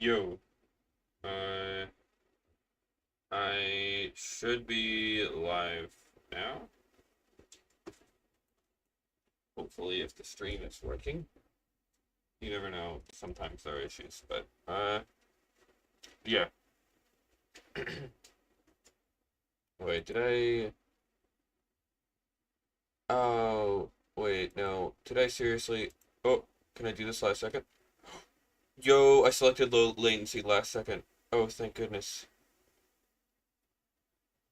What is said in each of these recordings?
Yo, uh, I should be live now. Hopefully, if the stream is working. You never know. Sometimes there are issues, but yeah. Wait, did I? Oh, wait, no. Did I seriously? Oh, can I do this last second? Yo, I selected low latency last second. Oh, thank goodness.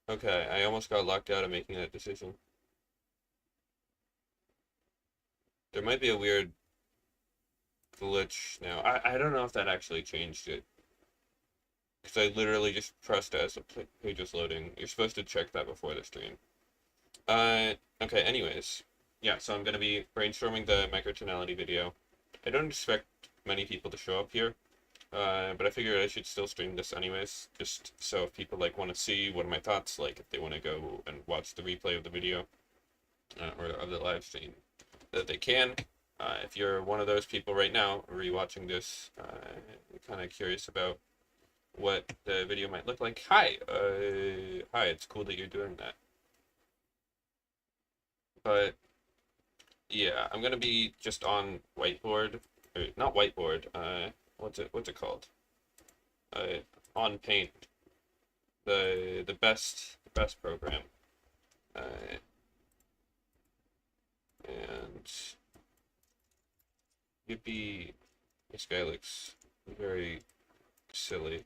Okay, I almost got locked out of making that decision. There might be a weird glitch now. I don't know if that actually changed it. Because I literally just pressed as the page was loading. You're supposed to check that before the stream. Okay, anyways. Yeah, so I'm going to be brainstorming the microtonality video. I don't expect many people to show up here, but I figured I should still stream this anyways, just so if people, like, want to see what are my thoughts, like, if they want to go and watch the replay of the video, or of the live stream, that they can. If you're one of those people right now, rewatching this, kind of curious about what the video might look like. Hi, it's cool that you're doing that. But yeah, I'm gonna be just on whiteboard, or not whiteboard. What's it called? Uh, on Paint, the best program. Uh, and yippee, this guy looks very silly,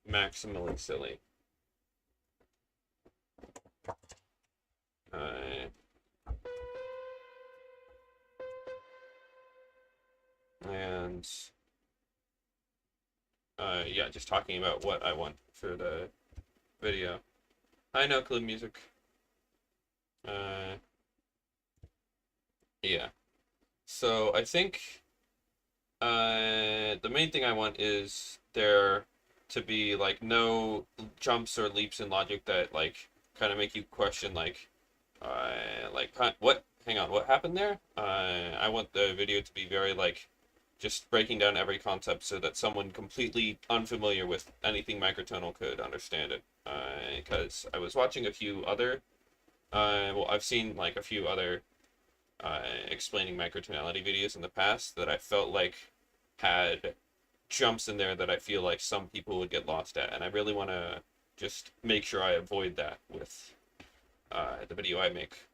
maximally silly. Uh, and yeah, just talking about what I want for the video. I know Club Music. Uh, yeah. So I think the main thing I want is there to be like no jumps or leaps in logic that like kind of make you question what? Hang on, what happened there? I want the video to be very like just breaking down every concept so that someone completely unfamiliar with anything microtonal could understand it. Because I was watching a few other, well, I've seen like a few other explaining microtonality videos in the past that I felt like had jumps in there that I feel like some people would get lost at, and I really want to just make sure I avoid that with the video I make.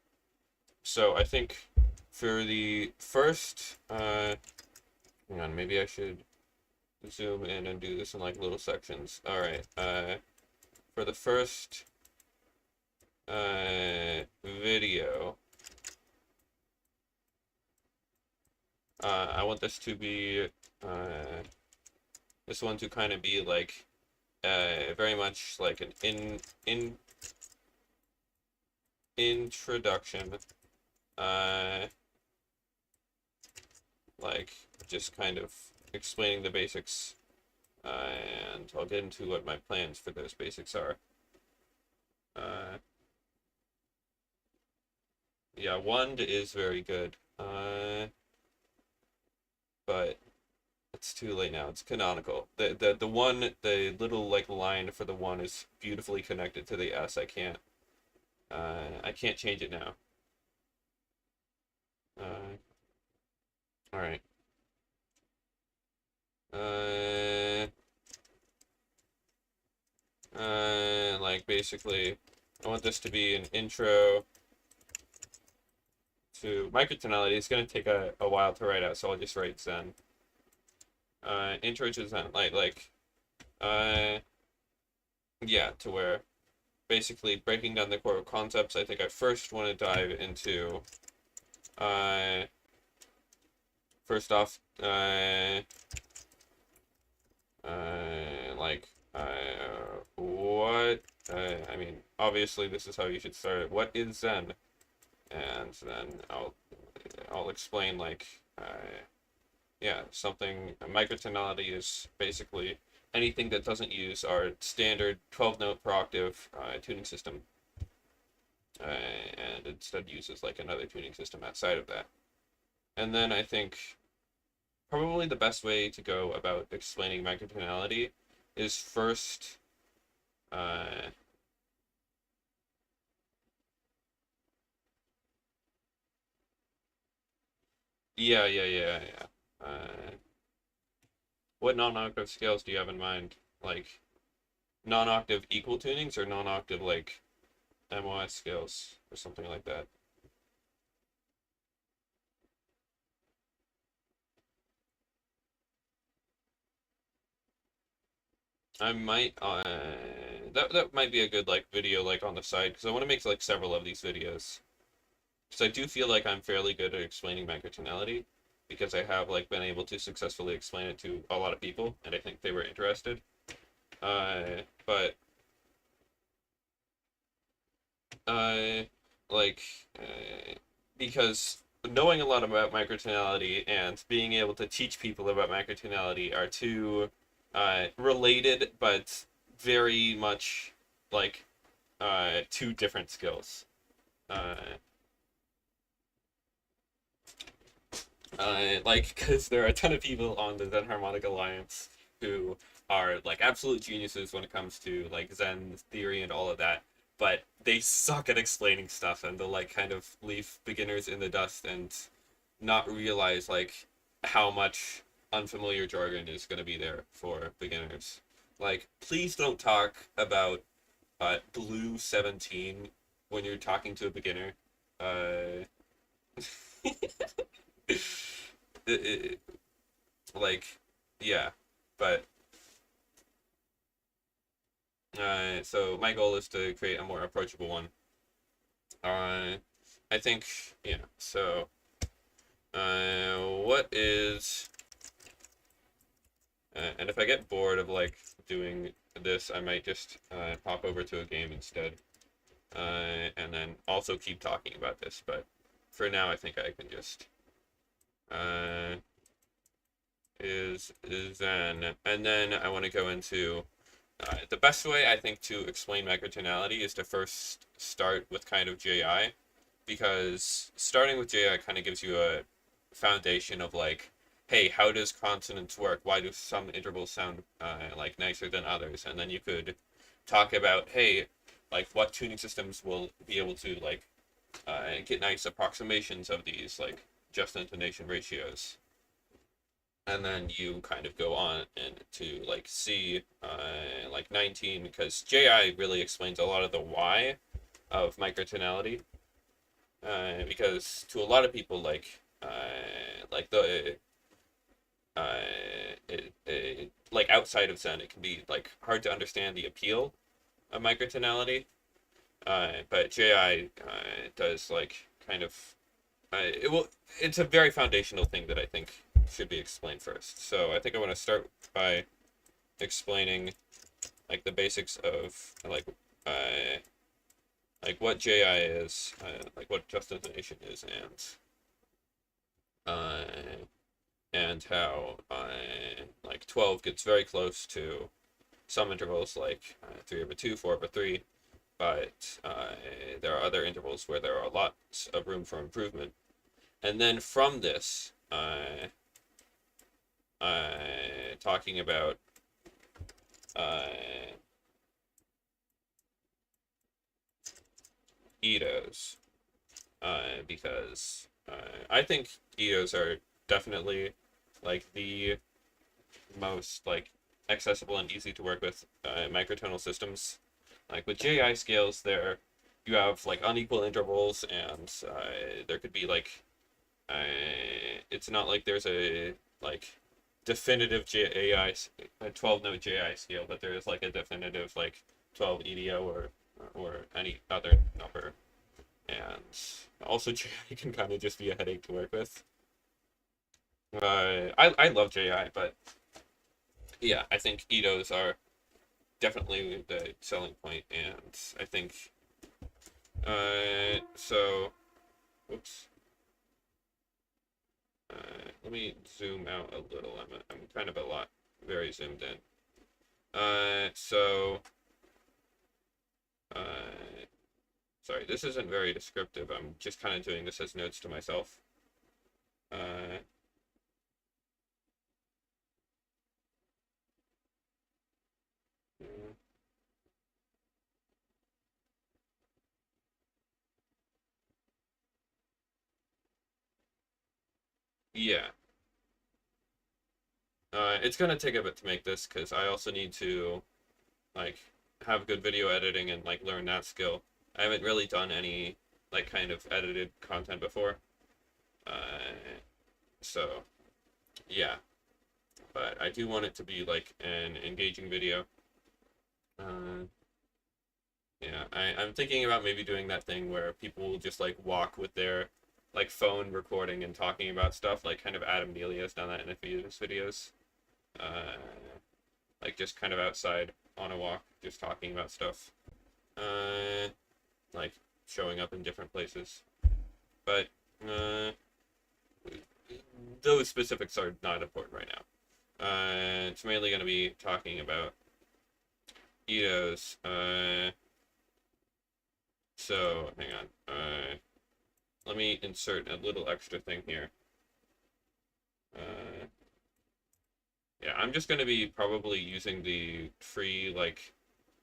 So I think for the first, hang on, maybe I should zoom in and do this in like little sections. All right, for the first video, I want this to be this one to kind of be like very much like an introduction, uh, like just kind of explaining the basics, and I'll get into what my plans for those basics are. Uh, yeah, Wand is very good, but it's too late now. It's canonical. The little like line for the one is beautifully connected to the S. I can't change it now. All right. Uh, like basically, I want this to be an intro to microtonality. It's gonna take a while to write out, so I'll just write Zen. Intro to Zen, uh, yeah, to where basically breaking down the core concepts. I think I first want to dive into, uh, first off, like, what, I mean, obviously this is how you should start it. What is Zen? And then I'll explain like, yeah, something, microtonality is basically anything that doesn't use our standard 12 note per octave tuning system, and instead uses like another tuning system outside of that. And then I think probably the best way to go about explaining microtonality is first, uh, yeah. What non-octave scales do you have in mind? Like non-octave equal tunings or non-octave like MOS scales or something like that? I might that might be a good like video like on the side because I want to make like several of these videos. Because I do feel like I'm fairly good at explaining microtonality because I have like been able to successfully explain it to a lot of people and I think they were interested. But uh, like because knowing a lot about microtonality and being able to teach people about microtonality are two related but very much like two different skills. Uh, like, because there are a ton of people on the Zen Harmonic Alliance who are like absolute geniuses when it comes to like Zen theory and all of that, but they suck at explaining stuff and they'll like kind of leave beginners in the dust and not realize like how much unfamiliar jargon is going to be there for beginners. Like, please don't talk about Blue 17 when you're talking to a beginner. Uh, it, it, like, yeah, but so my goal is to create a more approachable one. Uh, I think, yeah. So, what is, and if I get bored of like doing this, I might just pop over to a game instead, and then also keep talking about this. But for now, I think I can just uh, is then, and then I want to go into the best way I think to explain microtonality is to first start with kind of JI, because starting with JI kind of gives you a foundation of like, hey, how does consonants work? Why do some intervals sound like nicer than others? And then you could talk about, hey, like what tuning systems will be able to like get nice approximations of these like just intonation ratios, and then you kind of go on and to like see like 19 because JI really explains a lot of the why of microtonality, because to a lot of people like the like outside of Zen it can be like hard to understand the appeal of microtonality, but JI does like kind of it will it's a very foundational thing that I think should be explained first. So I think I want to start by explaining like the basics of like what JI is, like what justification is, uh, and how like 12 gets very close to some intervals like 3 over 2, 4 over 3, but there are other intervals where there are lots of room for improvement. And then from this, talking about uh, Itos, because I think Itos are definitely like the most like accessible and easy to work with microtonal systems. Like with JI scales, there you have like unequal intervals, and there could be like it's not like there's a like definitive JAI a 12 note JI scale, but there is like a definitive like 12 EDO or any other number, and also JI can kind of just be a headache to work with. I love JI, but yeah, I think EDOs are definitely the selling point, and I think so. Whoops. Let me zoom out a little. I'm kind of a lot very zoomed in. So uh, sorry, this isn't very descriptive. I'm just kind of doing this as notes to myself. Uh, yeah. It's gonna take a bit to make this because I also need to like have good video editing and like learn that skill. I haven't really done any like kind of edited content before. Uh, so yeah, but I do want it to be like an engaging video. Uh, yeah, I'm thinking about maybe doing that thing where people will just like walk with their like phone recording and talking about stuff, like kind of Adam Neely has done that in a few of his videos. Uh, like just kind of outside on a walk, just talking about stuff. Uh, like showing up in different places. But uh, those specifics are not important right now. It's mainly going to be talking about Ito's. So hang on. Let me insert a little extra thing here. Uh, yeah, I'm just going to be probably using the free like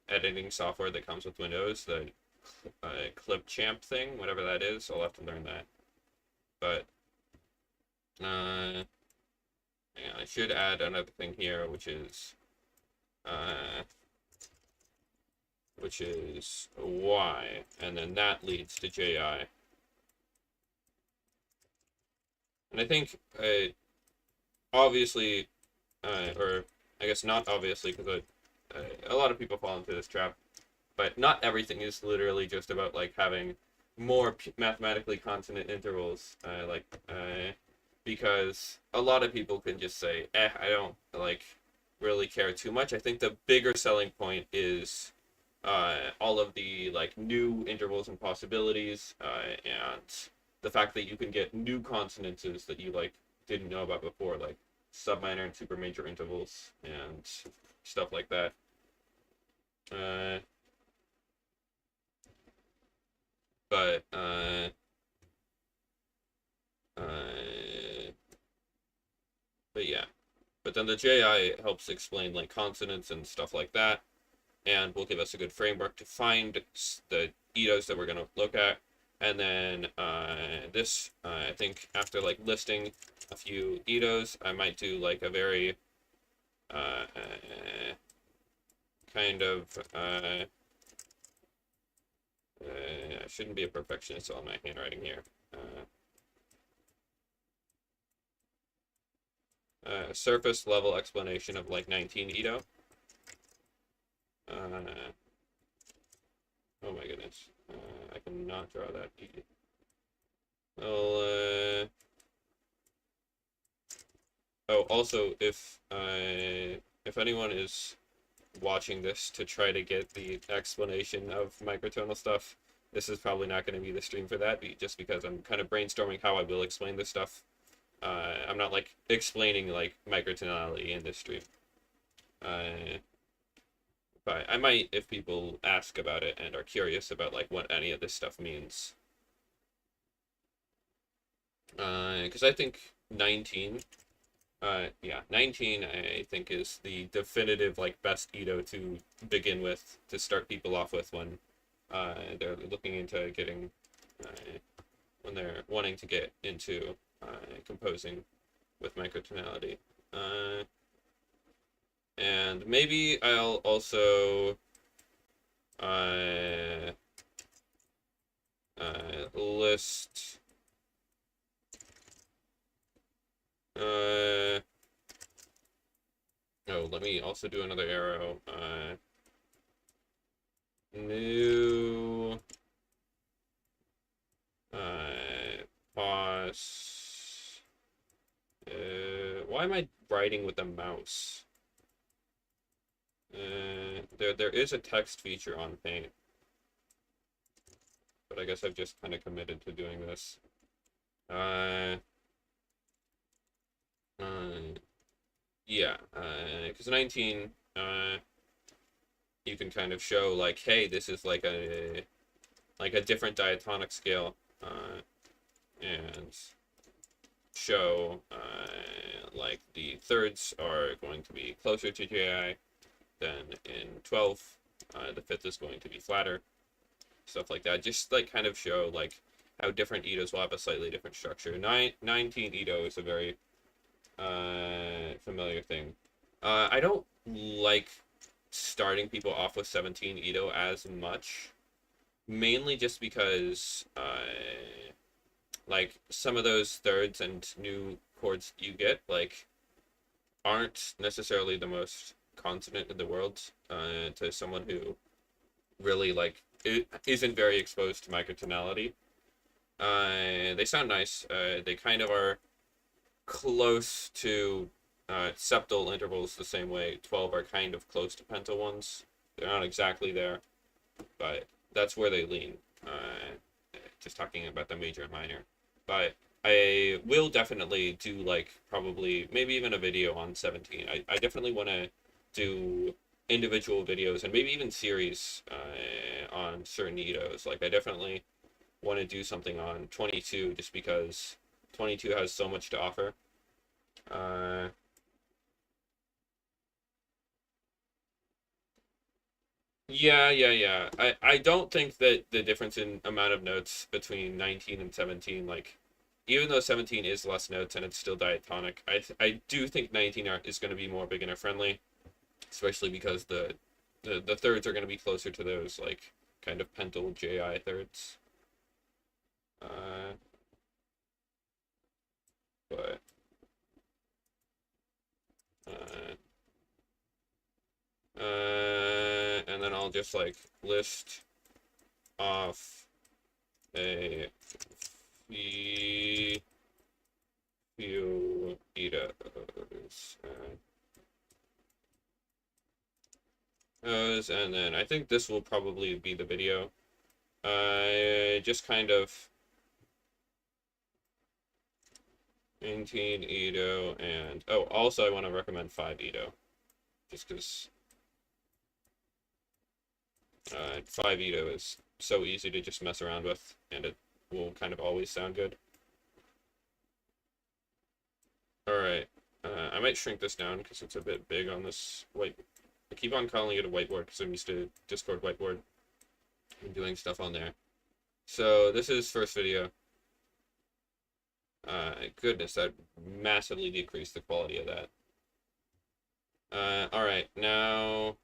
editing software that comes with Windows, the Clipchamp thing, whatever that is. I'll have to learn that. But yeah, I should add another thing here, uh, which is Y, and then that leads to JI. And I think, obviously, or I guess not obviously, because a lot of people fall into this trap, but not everything is literally just about like having more mathematically consonant intervals, because a lot of people can just say, I don't like really care too much. I think the bigger selling point is all of the like new intervals and possibilities, and the fact that you can get new consonances that you like didn't know about before, like subminor and supermajor intervals and stuff like that. Uh, but uh, but yeah. But then the JI helps explain like consonants and stuff like that, and will give us a good framework to find the Itos that we're going to look at. And then this, I think after like listing a few Itos, I might do like a very kind of, I shouldn't be a perfectionist on my handwriting here. Surface level explanation of like 19 Ito. Oh my goodness. I cannot draw that. Well, oh, also, if anyone is watching this to try to get the explanation of microtonal stuff, this is probably not going to be the stream for that, just because I'm kind of brainstorming how I will explain this stuff. I'm not like explaining like microtonality in this stream. But I might if people ask about it and are curious about like what any of this stuff means. Because I think 19, yeah, 19 I think is the definitive like best Ito to begin with, to start people off with when they're looking into getting, when they're wanting to get into composing with microtonality. And maybe I'll also list oh, let me also do another arrow. New pause. Why am I writing with a mouse? There is a text feature on Paint, but I guess I've just kind of committed to doing this. Yeah, because 19, you can kind of show like, hey, this is like a different diatonic scale, and show like the thirds are going to be closer to JI than in 12. The fifth is going to be flatter, stuff like that. Just like kind of show like how different Ito's will have a slightly different structure. 19 Ito is a very familiar thing. I don't like starting people off with 17 Ito as much, mainly just because like some of those thirds and new chords you get like aren't necessarily the most consonant in the world to someone who really like isn't very exposed to microtonality. They sound nice. They kind of are close to septal intervals the same way 12 are kind of close to pental ones. They're not exactly there, but that's where they lean. Just talking about the major and minor. But I will definitely do like probably maybe even a video on 17. I definitely want to do individual videos and maybe even series on certain Itos. Like I definitely want to do something on 22 just because 22 has so much to offer. Uh, yeah. I don't think that the difference in amount of notes between 19 and 17, like, even though 17 is less notes and it's still diatonic, I do think 19 is going to be more beginner friendly, especially because the thirds are going to be closer to those, like, kind of pental JI thirds. Uh, but, uh, and then I'll just, like, list off a few Itos. And then I think this will probably be the video. Just kind of 19 Ito and oh, also I want to recommend 5 Ito, just because 5 Ito is so easy to just mess around with, and it will kind of always sound good. All right, I might shrink this down because it's a bit big on this white. I keep on calling it a whiteboard because I'm used to Discord whiteboard and doing stuff on there. So this is first video. Goodness, that massively decreased the quality of that. All right, now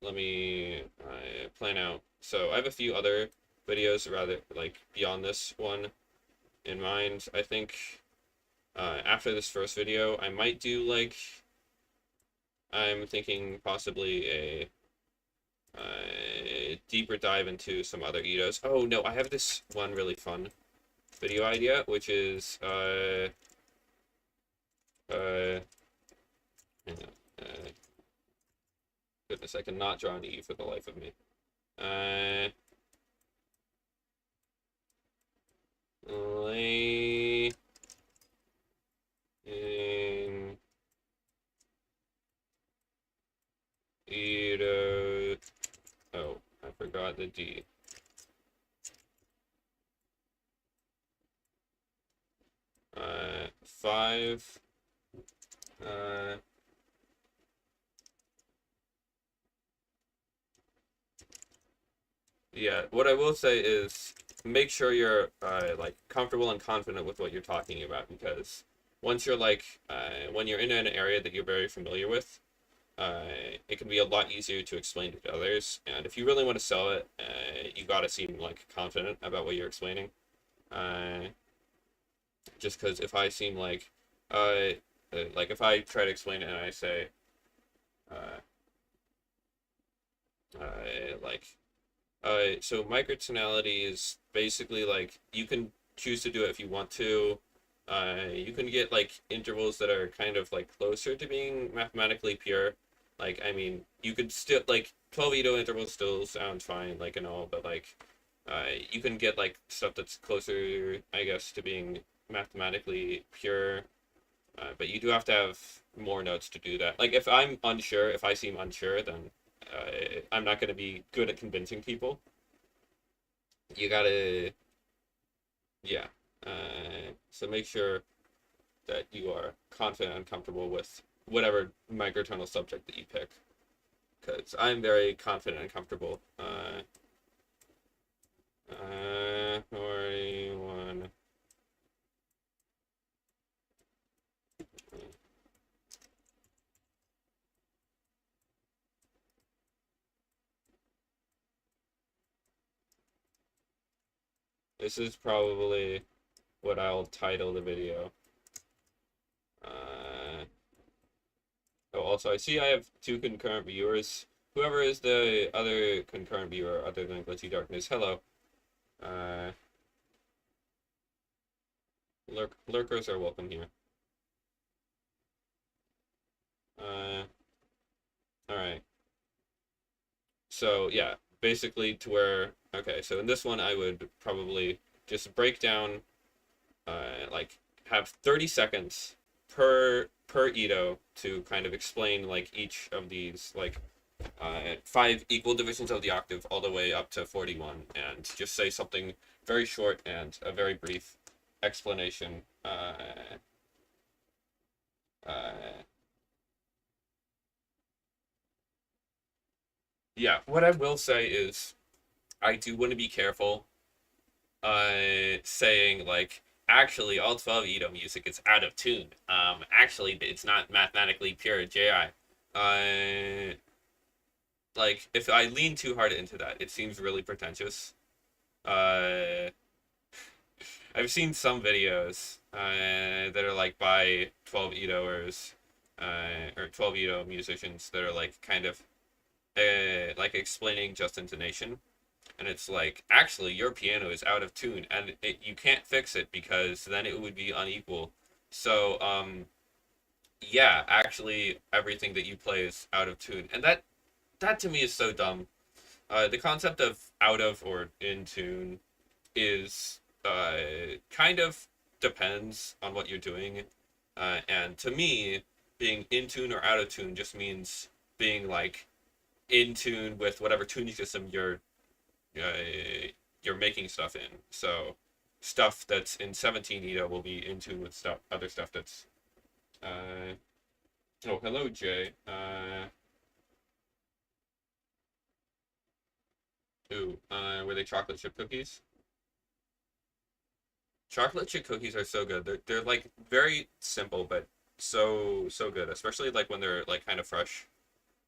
let me plan out. So I have a few other videos rather like beyond this one in mind. I think after this first video, I might do like I'm thinking possibly a deeper dive into some other Itos. Oh no, I have this one really fun video idea, which is hang on, goodness, I cannot draw an E for the life of me. Laying Ito. Oh, I forgot the D. Five. Yeah, what I will say is make sure you're like comfortable and confident with what you're talking about, because once you're like when you're in an area that you're very familiar with, it can be a lot easier to explain to others. And if you really want to sell it, you gotta seem like confident about what you're explaining. Uh, just because if I seem like if I try to explain it and I say, uh, like, so microtonality is basically like you can choose to do it if you want to. You can get like intervals that are kind of like closer to being mathematically pure. Like, I mean, you could still like 12 Ito intervals still sound fine, like and all, but like, you can get like stuff that's closer, I guess, to being mathematically pure. But you do have to have more notes to do that. Like, if I'm unsure, if I seem unsure, then I'm not going to be good at convincing people. You gotta, yeah. So make sure that you are confident and comfortable with whatever microtonal subject that you pick, because I'm very confident and comfortable This is probably what I'll title the video. Uh, oh, also, I see I have two concurrent viewers. Whoever is the other concurrent viewer other than Glitchy Darkness, hello. Uh, lurkers are welcome here. All right. So yeah, basically to where okay. So in this one, I would probably just break down, like have 30 seconds per Ito to kind of explain like each of these like five equal divisions of the octave all the way up to 41, and just say something very short and a very brief explanation. Uh, yeah, what I will say is I do want to be careful saying like actually all 12 Ito music is out of tune. Actually it's not mathematically pure JI. Like if I lean too hard into that, it seems really pretentious. Uh, I've seen some videos that are like by 12 Itoers or 12 Ito musicians that are like kind of like explaining just intonation, and it's like actually your piano is out of tune and you can't fix it because then it would be unequal. So yeah, actually everything that you play is out of tune, and that to me is so dumb. The concept of out of or in tune is kind of depends on what you're doing, and to me being in tune or out of tune just means being like in tune with whatever tuning system you're making stuff in. So stuff that's in 17 Ito will be in tune with other stuff that's oh, hello Jay. Were they chocolate chip cookies? Chocolate chip cookies are so good. They're like very simple but so good, especially like when they're like kind of fresh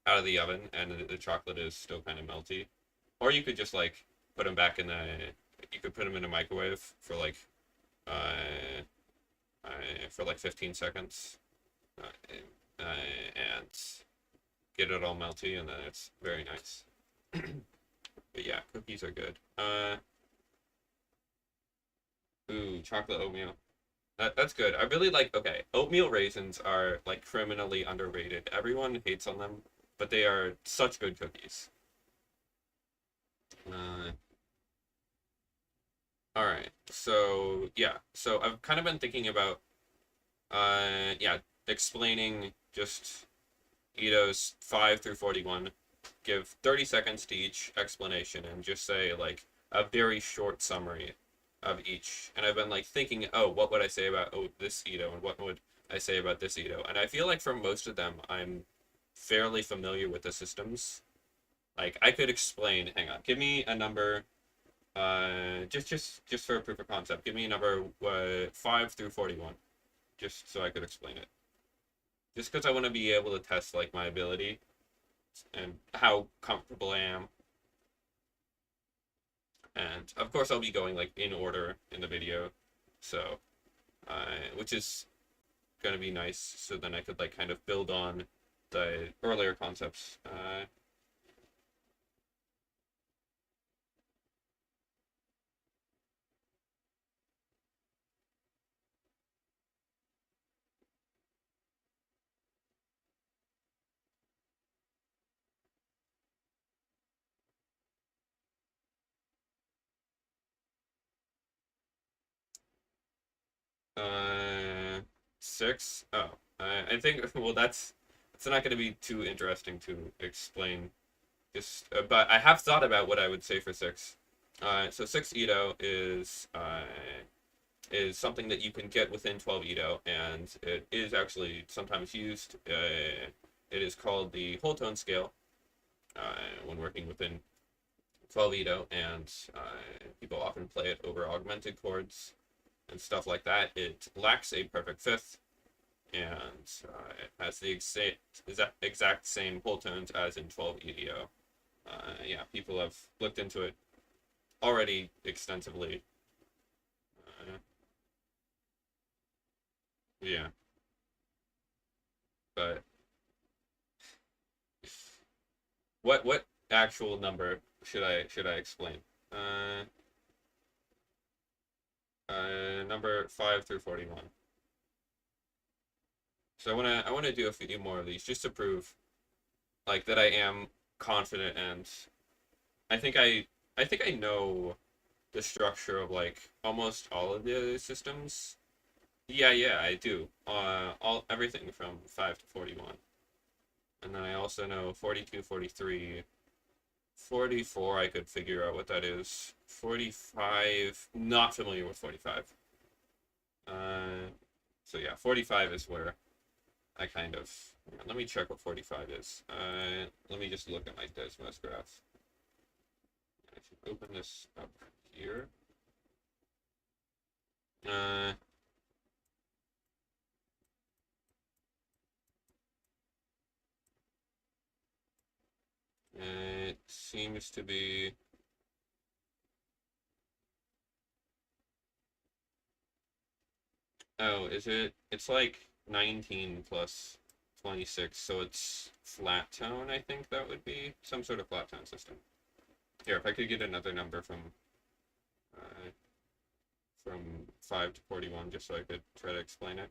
out of the oven and the chocolate is still kind of melty. Or you could just like put them back in the you could put them in a microwave uh, for like 15 seconds, and get it all melty, and then it's very nice. But yeah, cookies are good. Ooh, chocolate oatmeal. That's good. I really like. Okay, oatmeal raisins are like criminally underrated. Everyone hates on them, but they are such good cookies. Uh, all right. So yeah. So I've kind of been thinking about yeah, explaining just Ito's 5 through 41, give 30 seconds to each explanation, and just say like a very short summary of each. And I've been like thinking, oh, what would I say about this Ito, and what would I say about this Ito? And I feel like for most of them, I'm fairly familiar with the systems. Like I could explain. Hang on, give me a number. Just for a proof of concept, give me a number 5 through 41, just so I could explain it. Just because I want to be able to test like my ability and how comfortable I am. And of course, I'll be going like in order in the video, so which is gonna be nice. So then I could like kind of build on the earlier concepts. 6. Oh, I think well that's it's not going to be too interesting to explain. Just but I have thought about what I would say for 6. So 6 Ito is something that you can get within 12 Ito, and it is actually sometimes used. It is called the whole tone scale when working within 12 Ito, and people often play it over augmented chords and stuff like that. It lacks a perfect fifth, and it has the exact same whole tones as in 12 EDO. Yeah, people have looked into it already extensively, Yeah, but what actual number should I explain? Uh, Number 5 through 41. So I wanna do a few more of these just to prove like that I am confident, and I think I I think I know the structure of like almost all of the other systems. Yeah, yeah, I do. All everything from 5 to 41. And then I also know 42, 43, 44. I could figure out what that is. 45, not familiar with 45. Uh, so yeah, 45 is where I kind of. Let me check what 45 is. Let me just look at my Desmos graph. I should open this up here. Uh, it seems to be. Oh, is it? It's like 19 plus 26, so it's flat tone, I think that would be some sort of flat tone system. Here, if I could get another number uh, from 5 to 41, just so I could try to explain it.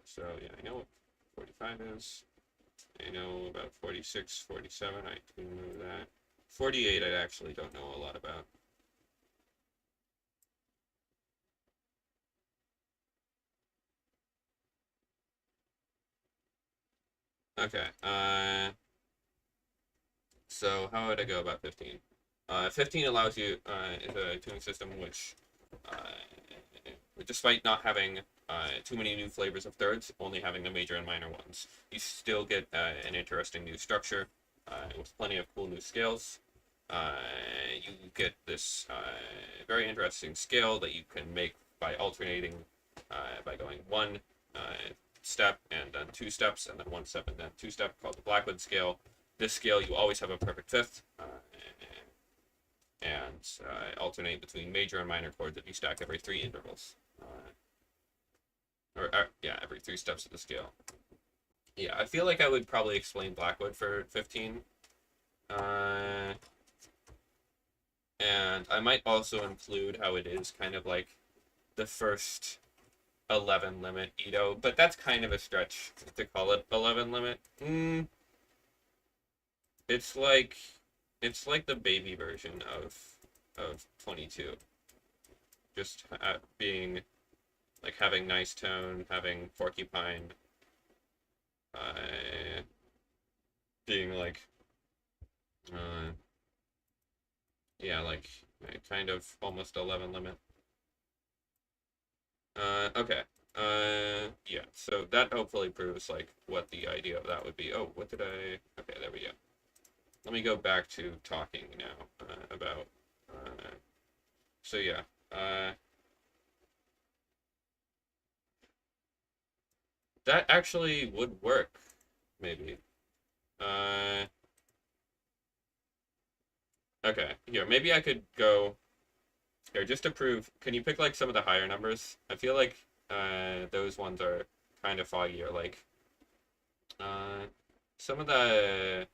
So yeah, I know what 45 is. I know about 46, 47, I do know that. 48, I actually don't know a lot about. Okay, so how would I go about 15? 15 allows you, is a tuning system which, despite not having too many new flavors of thirds, only having the major and minor ones, you still get an interesting new structure with plenty of cool new scales. Uh, you get this very interesting scale that you can make by alternating, by going one step and then two steps and then one step and then two step, called the Blackwood scale. This scale, you always have a perfect fifth, and alternate between major and minor chords that you stack every three intervals. Yeah, every three steps of the scale. Yeah, I feel like I would probably explain Blackwood for 15. Uh, and I might also include how it is kind of like the first 11 limit Ito, but that's kind of a stretch to call it 11 limit. It's like it's like the baby version of 22. Just being like having nice tone, having porcupine, uh, being like uh, yeah, like kind of almost 11 limit. Okay. Yeah. So that hopefully proves like what the idea of that would be. Oh, what did I? Okay, there we go. Let me go back to talking now about. Uh, so yeah. That actually would work, maybe. Uh, okay. Here, maybe I could go here just to prove. Can you pick like some of the higher numbers? I feel like those ones are kind of foggy, or like uh some of the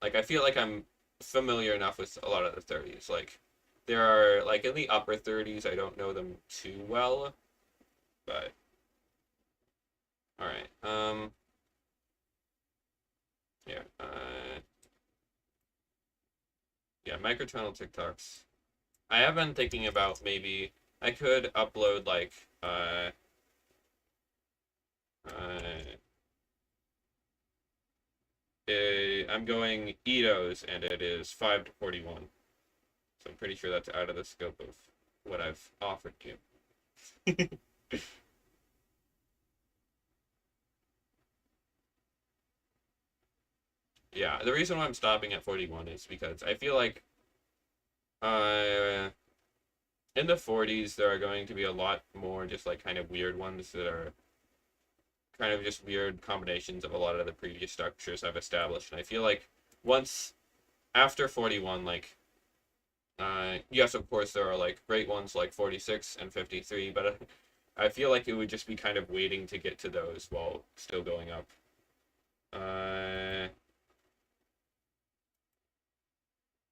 like I feel like I'm familiar enough with a lot of the 30s. Like there are like in the upper 30s, I don't know them too well, but all right. Yeah. Yeah, microtonal TikToks. I have been thinking about maybe I could upload like uh I'm going Ito's and it is 5 to 41. So I'm pretty sure that's out of the scope of what I've offered you. Yeah, the reason why I'm stopping at 41 is because I feel like uh in the 40s there are going to be a lot more just like kind of weird ones that are kind of just weird combinations of a lot of the previous structures I've established. And I feel like once after 41, like yes, of course there are like great ones like 46 and 53, but I feel like it would just be kind of waiting to get to those while still going up. Uh,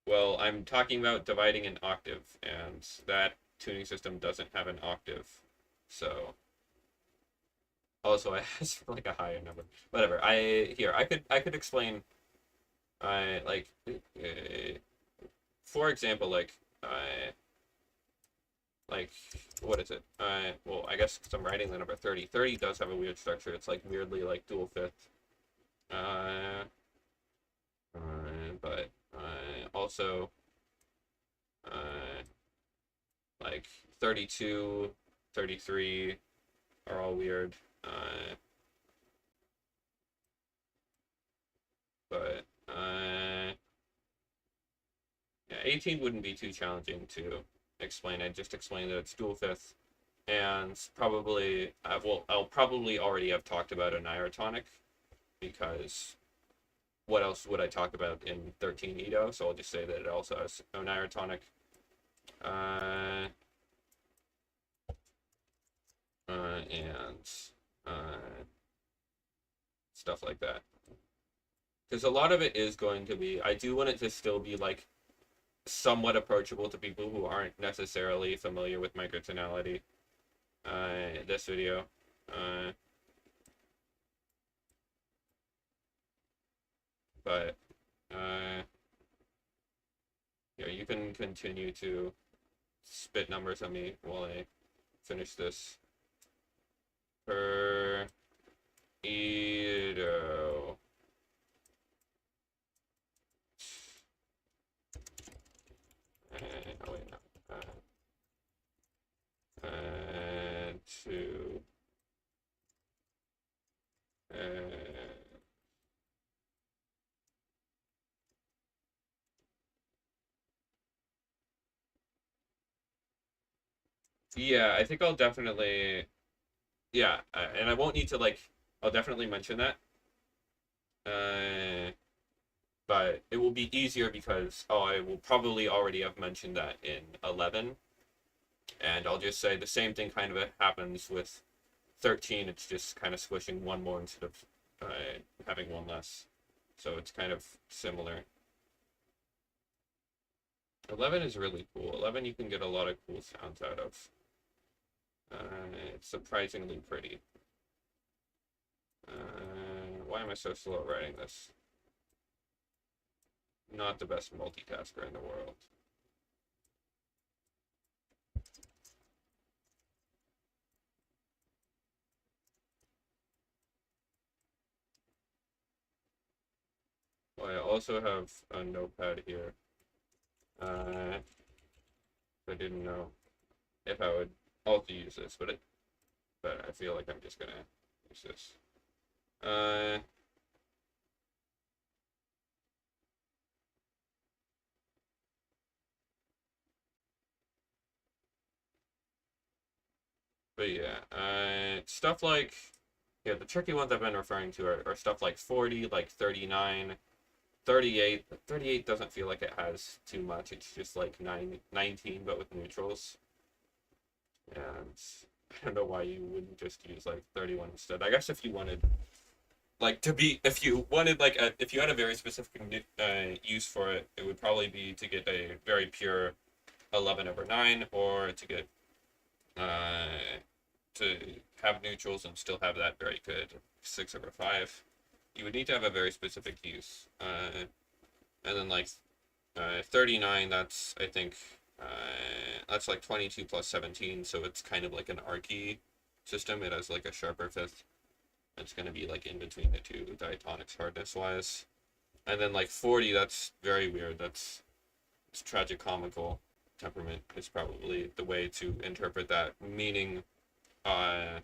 well, I'm talking about dividing an octave, and that tuning system doesn't have an octave. So also I asked for like a higher number. Whatever. I could explain like for example like what is it? Well, I guess because I'm writing the number 30. 30 does have a weird structure. It's like weirdly like dual fifth. Uh, but also uh, like 32, 33 are all weird. But yeah, 18 wouldn't be too challenging to explain. I just explained that it's dual fifth, and probably I'll probably already have talked about an irotonic because what else would I talk about in 13 Edo? So I'll just say that it also has an irotonic. Uh, and uh, stuff like that. Because a lot of it is going to be, I do want it to still be like somewhat approachable to people who aren't necessarily familiar with microtonality. This video, uh, but yeah, you can continue to spit numbers on me while I finish this. Per Edo. Oh wait, no. To yeah, I think I'll definitely yeah, and I won't need to like. I'll definitely mention that. Uh, but it will be easier because I will probably already have mentioned that in 11, and I'll just say the same thing kind of happens with 13. It's just kind of squishing one more instead of having one less, so it's kind of similar. 11 is really cool. 11 you can get a lot of cool sounds out of. It's surprisingly pretty. Why am I so slow at writing this? Not the best multitasker in the world. Well, I also have a notepad here. I didn't know if I would also use this, but I feel like I'm just gonna use this. Uh, but yeah, stuff like yeah, the tricky ones I've been referring to are stuff like 40, like 39, 38. 38 doesn't feel like it has too much. It's just like 19, but with neutrals. And I don't know why you wouldn't just use like 31 instead. I guess if you wanted like to be, if you wanted like if you had a very specific use for it, it would probably be to get a very pure 11/9 or to get uh to have neutrals and still have that very good 6/5. You would need to have a very specific use. And then like 39, that's I think that's like 22 plus 17, so it's kind of like an archy system. It has like a sharper fifth. It's going to be like in between the two diatonics hardness wise. And then like 40, that's very weird. It's tragicomical temperament is probably the way to interpret that. Meaning, and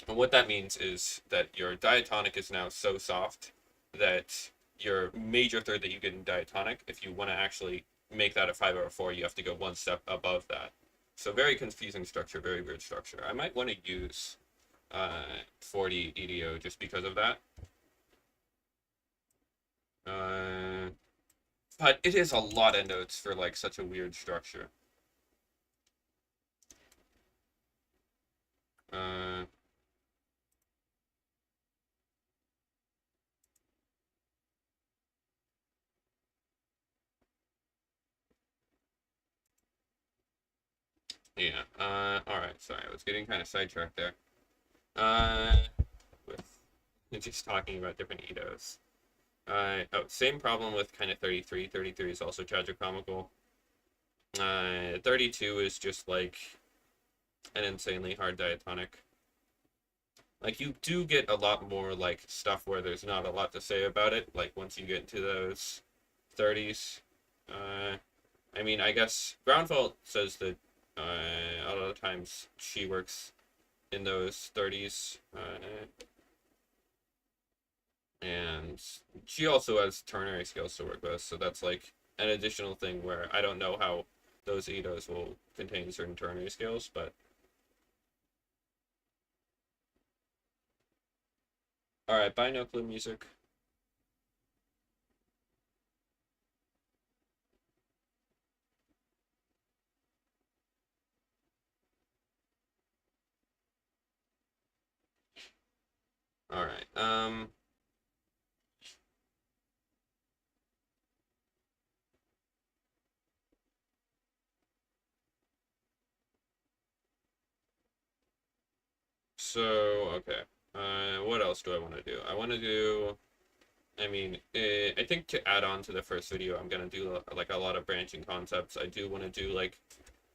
what that means is that your diatonic is now so soft that your major third that you get in diatonic, if you want to actually make that a 5/4, you have to go one step above that. So very confusing structure, very weird structure. I might want to use 40 EDO just because of that. Uh, but it is a lot of notes for like such a weird structure. Yeah. All right. Sorry, I was getting kind of sidetracked there. Uh, with just talking about different Edos. Oh, same problem with kind of 33. 33 is also tragicomical. 32 is just like an insanely hard diatonic. Like you do get a lot more like stuff where there's not a lot to say about it. Like once you get into those 30s, uh, I mean, I guess Groundfault says that a lot of times she works in those 30s, and she also has ternary scales to work with. So that's like an additional thing where I don't know how those Edos will contain certain ternary scales, but all right, bye, no clue music. All right. So okay. What else do I want to do? I want to do. I mean, I think to add on to the first video, I'm gonna do like a lot of branching concepts. I do want to do like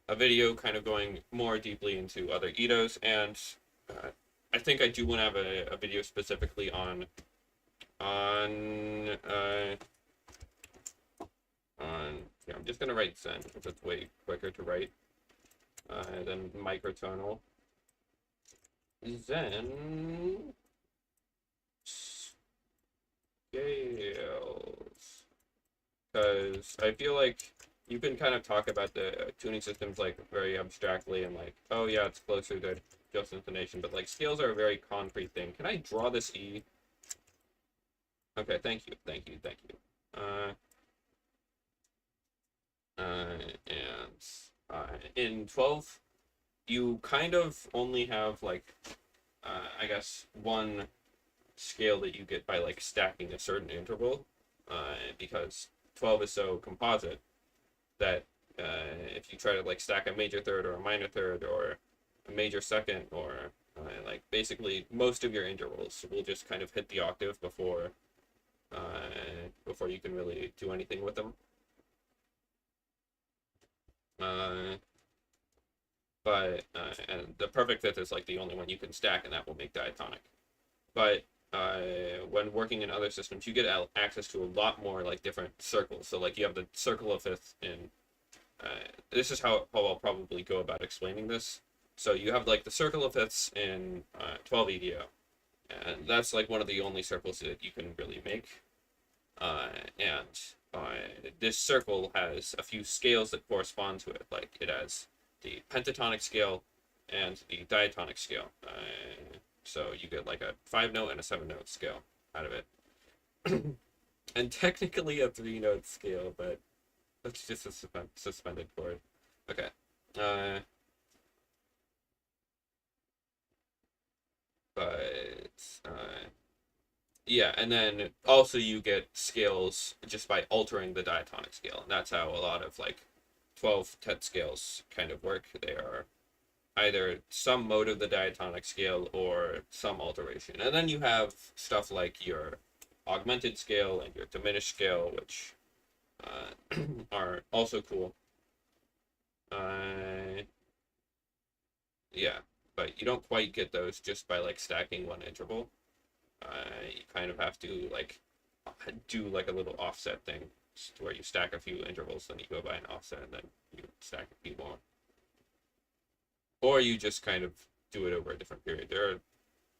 a video kind of going more deeply into other Edos, and uh, I think I do want to have a video specifically on on. Yeah, I'm just gonna write Zen because it's way quicker to write than microtonal. Zen scales. Because I feel like you can kind of talk about the tuning systems like very abstractly and like, oh yeah, it's closer to just intonation, but like scales are a very concrete thing. Can I draw this E? Okay, thank you, thank you, thank you. Uh, and in 12, you kind of only have like, I guess, one scale that you get by like stacking a certain interval, because 12 is so composite that if you try to like stack a major third or a minor third or a major second or like basically most of your intervals will just kind of hit the octave before you can really do anything with them. Uh, and the perfect fifth is like the only one you can stack, and that will make diatonic. But when working in other systems, you get access to a lot more like different circles. So like you have the circle of fifth in this is how I'll probably go about explaining this. So you have like the circle of fifths in 12 EDO, and that's like one of the only circles that you can really make. And this circle has a few scales that correspond to it. Like it has the pentatonic scale and the diatonic scale. So you get like a 5 note and a 7 note scale out of it. And technically a 3 note scale, but that's just a suspended chord. Okay. Uh, but yeah, and then also you get scales just by altering the diatonic scale, and that's how a lot of like 12 tet scales kind of work. They are either some mode of the diatonic scale or some alteration, and then you have stuff like your augmented scale and your diminished scale, which are also cool. Uh, yeah, but you don't quite get those just by like stacking one interval. You kind of have to like do like a little offset thing where you stack a few intervals, then you go by an offset, and then you stack a few more. Or you just kind of do it over a different period. There are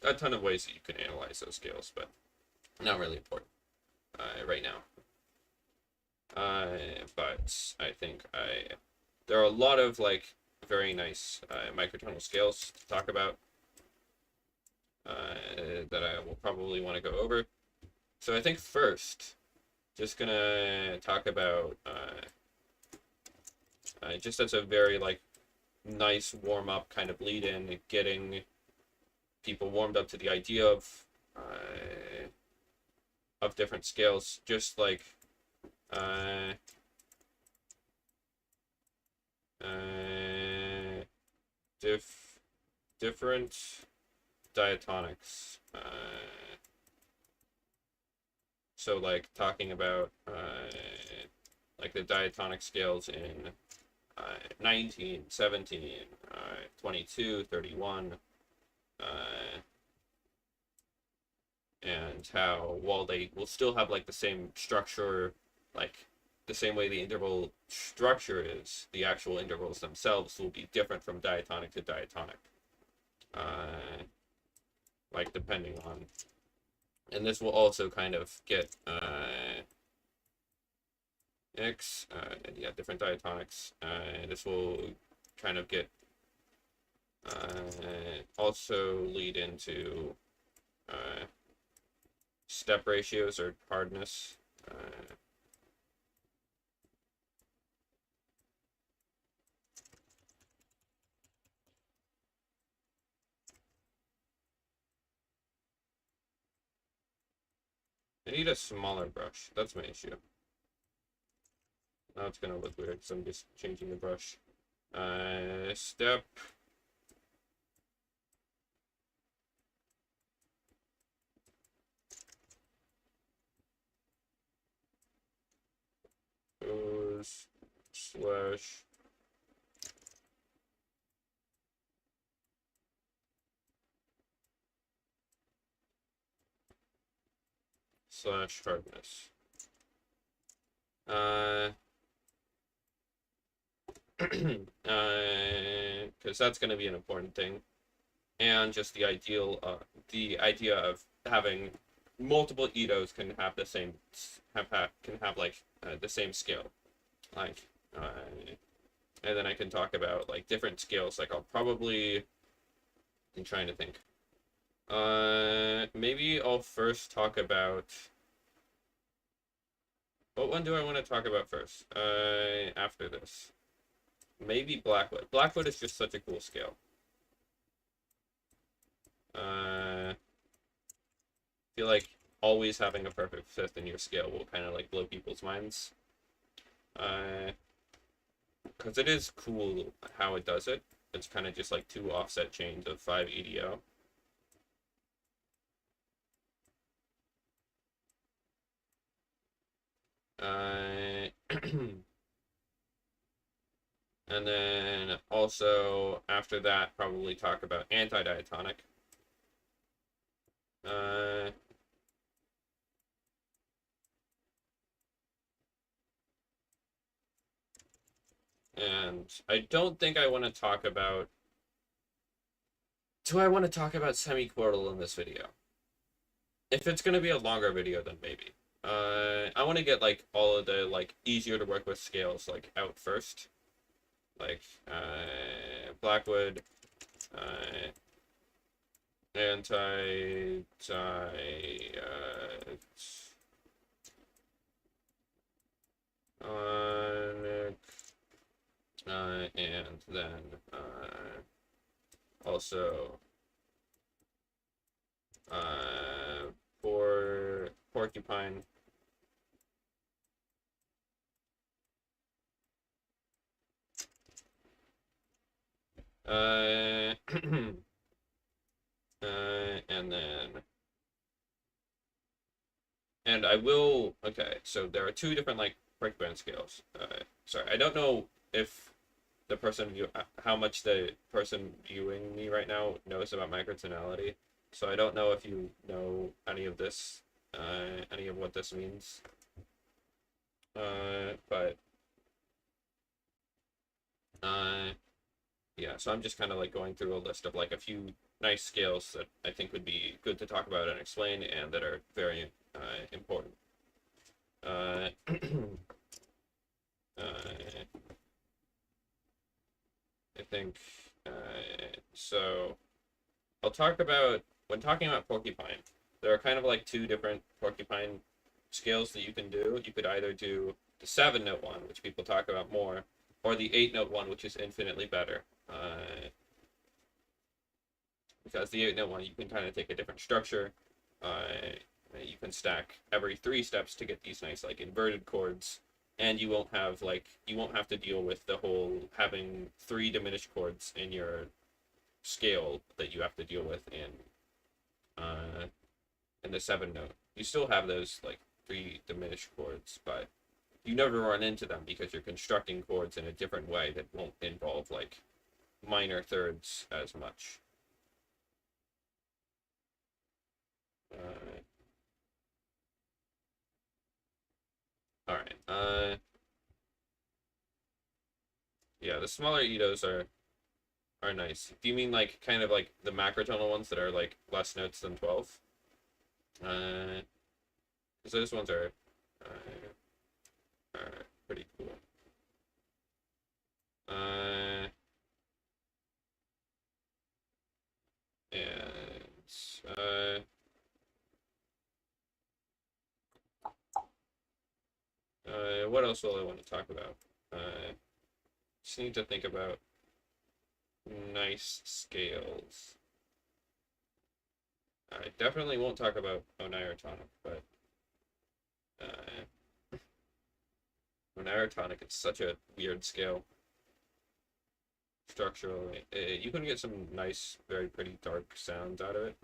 a ton of ways that you can analyze those scales, but not really important right now. But I think there are a lot of like very nice microtonal scales to talk about that I will probably want to go over. So I think first, just gonna talk about just as a very like nice warm up kind of lead in, getting people warmed up to the idea of different scales. Just like uh, uh, Dif different diatonics. So like talking about like the diatonic scales in 19, 17, 22, 31, and how while they will still have like the same structure, like the same way the interval structure is, the actual intervals themselves will be different from diatonic to diatonic. Like depending on, and this will also kind of get yeah, different diatonics. This will kind of get also lead into step ratios or hardness. I need a smaller brush. That's my issue. Now it's gonna look weird, so I'm just changing the brush. Step. Goes slash hardness. Because that's going to be an important thing, and just the idea of having multiple Itos can have the same can have like the same scale, like, and then I can talk about like different scales. Like I'm trying to think. Maybe I'll first talk about. What one do I want to talk about first? After this. Maybe Blackwood. Blackwood is just such a cool scale. I feel like always having a perfect fifth in your scale will kind of like blow people's minds. Because it is cool how it does it. It's kind of just like two offset chains of 5 EDO. And then also after that, probably talk about anti-diatonic. And I don't think I want to talk about. Do I want to talk about semiquartal in this video? If it's going to be a longer video, then maybe. I want to get like all of the like easier to work with scales like out first, like Blackwood, anti and then also for porcupine. And then, and I will, okay, so there are two different like breakband scales. Sorry, I don't know if the person how much the person viewing me right now knows about microtonality. So I don't know if you know any of this, any of what this means. But yeah, so I'm just kind of like going through a list of like a few nice scales that I think would be good to talk about and explain, and that are very important. I think so. I'll talk about when talking about porcupine. There are kind of like two different porcupine scales that you can do. You could either do the 7-note one, which people talk about more, or the 8-note one, which is infinitely better. Because the 8-note one, you can kind of take a different structure. You can stack every 3 steps to get these nice like inverted chords, and you won't have to deal with the whole having 3 diminished chords in your scale that you have to deal with uh, in the seven note. You still have those like three diminished chords, but you never run into them because you're constructing chords in a different way that won't involve like minor thirds as much. Uh, all right. Yeah, the smaller Itos are nice. Do you mean like kind of like the macrotonal ones that are like less notes than 12? Uh, because those ones are pretty cool. Uh, and what else will I want to talk about? Just need to think about nice scales. I definitely won't talk about onirotonic, but onirotonic is such a weird scale structurally. You can get some nice, very pretty dark sounds out of it,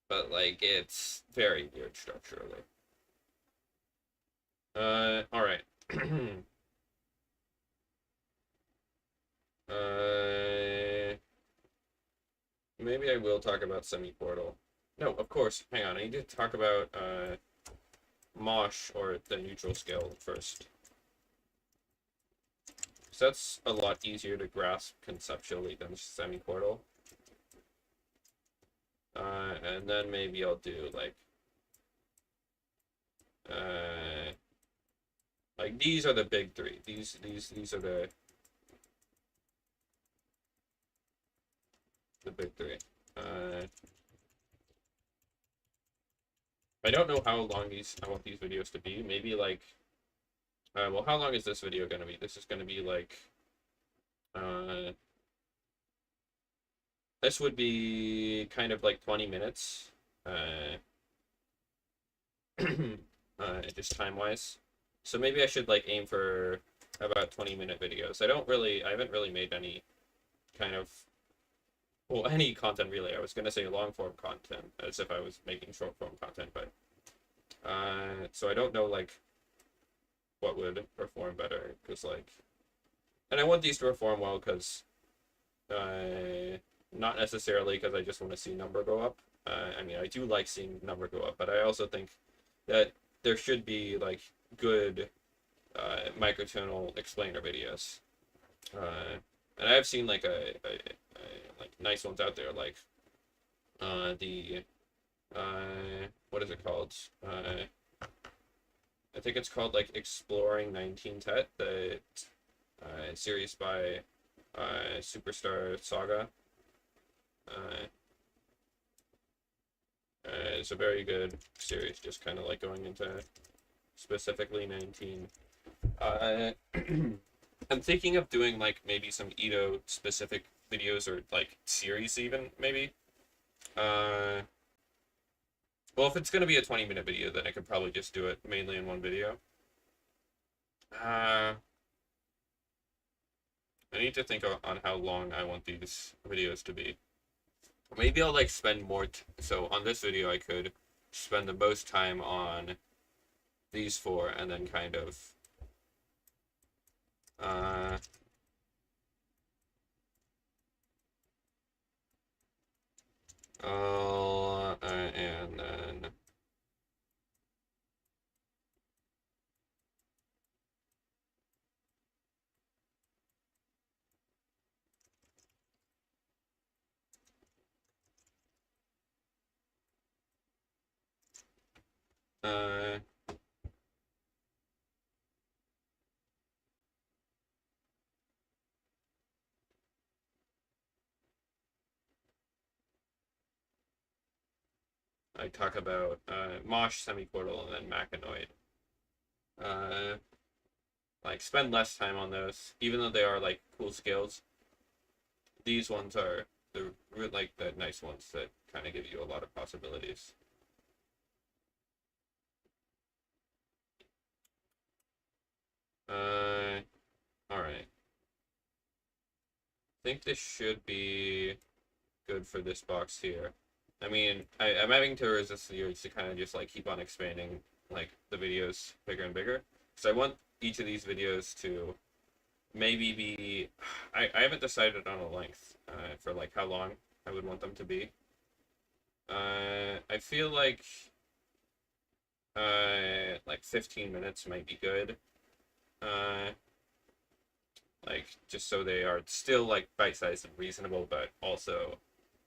but like it's very weird structurally. All right. uh, maybe I will talk about semi-portal. No, of course. Hang on. I need to talk about Mosh or the neutral scale first. So that's a lot easier to grasp conceptually than semi-portal. And then maybe I'll do like these are the big three. These are the big three. Uh, I don't know how long I want these videos to be. Maybe like, well, how long is this video gonna be? This is gonna be like, uh, this would be kind of like 20 minutes. Uh, just time wise. So maybe I should like aim for about 20-minute videos. I haven't really made any kind of, well, any content really. I was gonna say long form content as if I was making short form content, but so I don't know like what would perform better because like, and I want these to perform well because not necessarily because I just want to see number go up. I mean, I do like seeing number go up, but I also think that there should be like good microtonal explainer videos. And I've seen like like nice ones out there, like the what is it called? I think it's called like Exploring 19 Tet, the series by Superstar Saga. Uh, it's a very good series, just kind of like going into specifically 19. I'm thinking of doing like maybe some Ito specific videos or like series even maybe. Uh, well, if it's gonna be a 20-minute video, then I could probably just do it mainly in one video. Uh, I need to think on how long I want these videos to be. Maybe I'll like spend more. So on this video, I could spend the most time on these four, and then kind of uh, and then uh, I talk about Mosh, Semiportal, and then Machinoid. Uh, like spend less time on those, even though they are like cool skills. These ones are the nice ones that kind of give you a lot of possibilities. All right. think this should be good for this box here. I mean, I'm having to resist the urge to kind of just like keep on expanding like the videos bigger and bigger. So I want each of these videos to maybe be. I haven't decided on a length for like how long I would want them to be. I feel like 15 minutes might be good. Uh, like just so they are still like bite-sized and reasonable, but also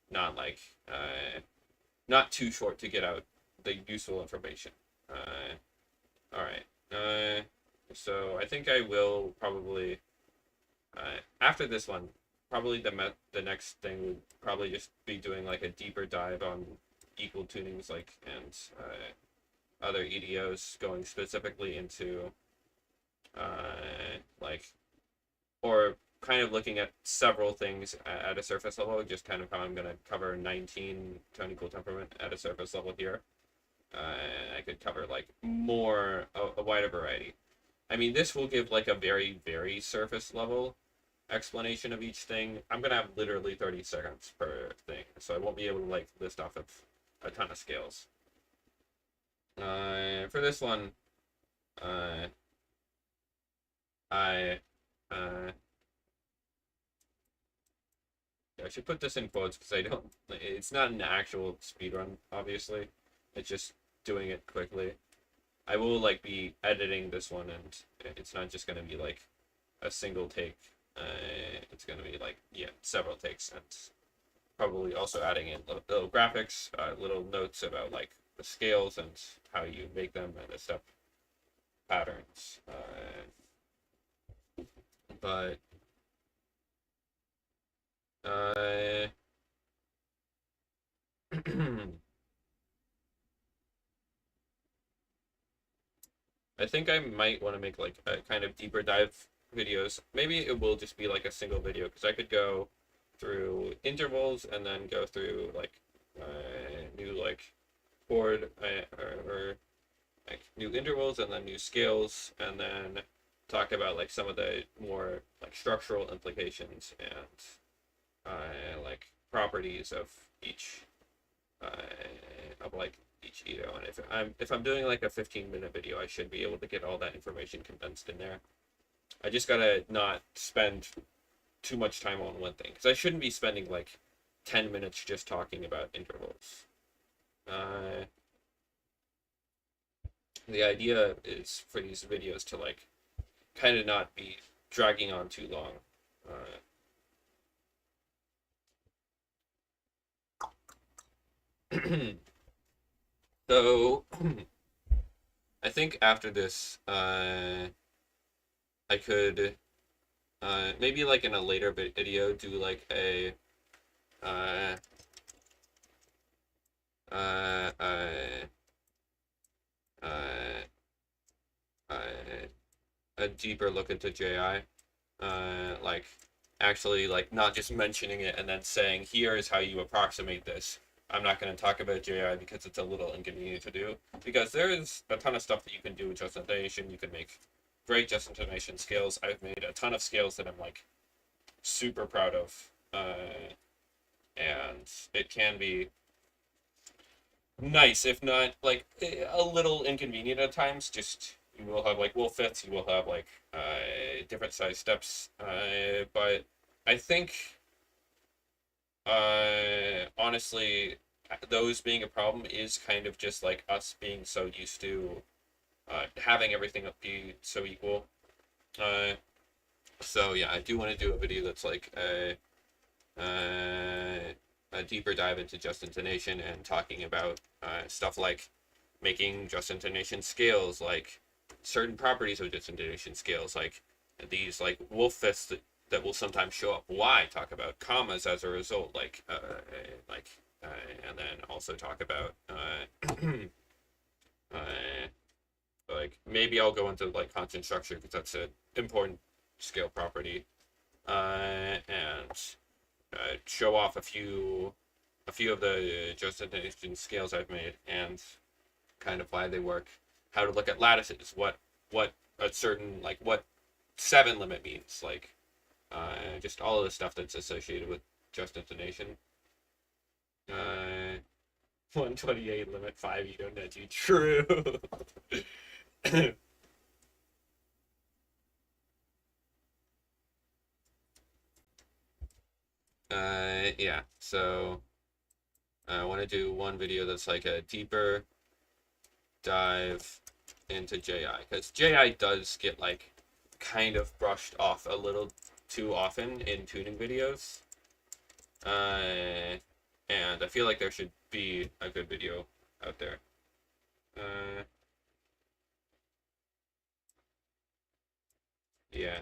not like not too short to get out the useful information. All right. So I think I will probably after this one, probably the next thing would probably just be doing like a deeper dive on equal tunings, like and other EDOs, going specifically into like or kind of looking at several things at a surface level, just kind of how I'm going to cover 19 tone equal temperament at a surface level here. I could cover like a wider variety. I mean, this will give like a very, very surface level explanation of each thing. I'm going to have literally 30 seconds per thing, so I won't be able to like list off of a ton of scales. For this one, uh, I I should put this in quotes because I don't. It's not an actual speed run, obviously. It's just doing it quickly. I will like be editing this one, and it's not just gonna be like a single take. It's gonna be like several takes, and probably also adding in little graphics, little notes about like the scales and how you make them and the step patterns. But I think I might want to make like a kind of deeper dive videos. Maybe it will just be like a single video because I could go through intervals and then go through like new like chord or like new intervals and then new scales and then talk about like some of the more like structural implications and like properties of each of like each EDO. And if I'm doing like a 15-minute video, I should be able to get all that information condensed in there. I just gotta not spend too much time on one thing because I shouldn't be spending like 10 minutes just talking about intervals. Uh, the idea is for these videos to like kind of not be dragging on too long. So I think after this, I could maybe like in a later video do like uh, uh, uh, uh, uh, a deeper look into JI, like actually like not just mentioning it and then saying here is how you approximate this. I'm not going to talk about JI because it's a little inconvenient to do because there is a ton of stuff that you can do with just intonation. You can make great just intonation scales. I've made a ton of scales that I'm like super proud of, and it can be nice, if not like a little inconvenient at times. Just you will have like wolf fifths, you will have like different size steps, but I think honestly, those being a problem is kind of just like us being so used to having everything be so equal. Uh, so yeah, I do want to do a video that's like a deeper dive into just intonation and talking about stuff like making just intonation scales, like certain properties of just intonation scales, like these like wolf fists that will sometimes show up. Why talk about commas as a result, like and then also talk about uh, like maybe I'll go into like constant structure because that's an important scale property, and show off a few of the just intonation scales I've made and kind of why they work, how to look at lattices, what a certain like what 7 limit means, like just all of the stuff that's associated with just intonation. Uh, 128 limit 5 you don't know too true. Yeah, so I want to do one video that's like a deeper dive into JI, because JI does get like kind of brushed off a little too often in tuning videos. And I feel like there should be a good video out there. Uh, yeah.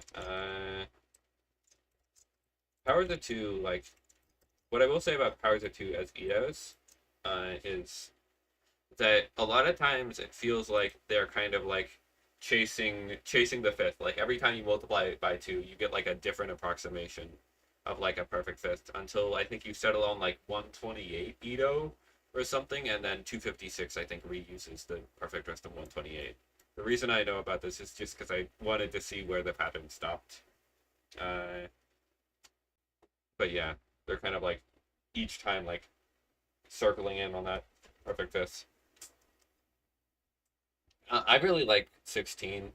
Powers of Two, like, what I will say about Powers of Two as EOS, is that a lot of times it feels like they're kind of like chasing the fifth. Like every time you multiply it by two, you get like a different approximation of like a perfect fifth until I think you settle on like 128 Ito or something, and then 256 I think reuses the perfect rest of 128. The reason I know about this is just because I wanted to see where the pattern stopped. Uh, but yeah, they're kind of like each time like circling in on that perfect fifth. I really like 16.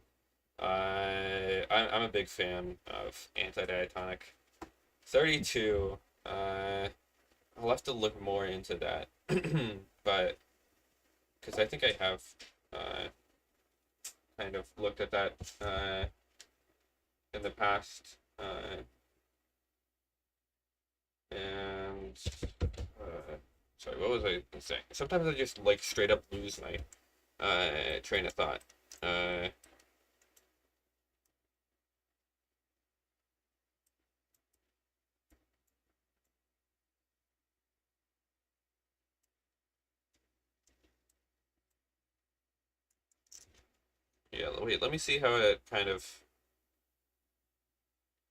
I'm a big fan of anti-diatonic. 32. I'll have to look more into that, but because I think I have uh, kind of looked at that in the past, and sorry, what was I saying? Sometimes I just like straight up lose my train of thought. Uh, yeah, wait, let me see how it kind of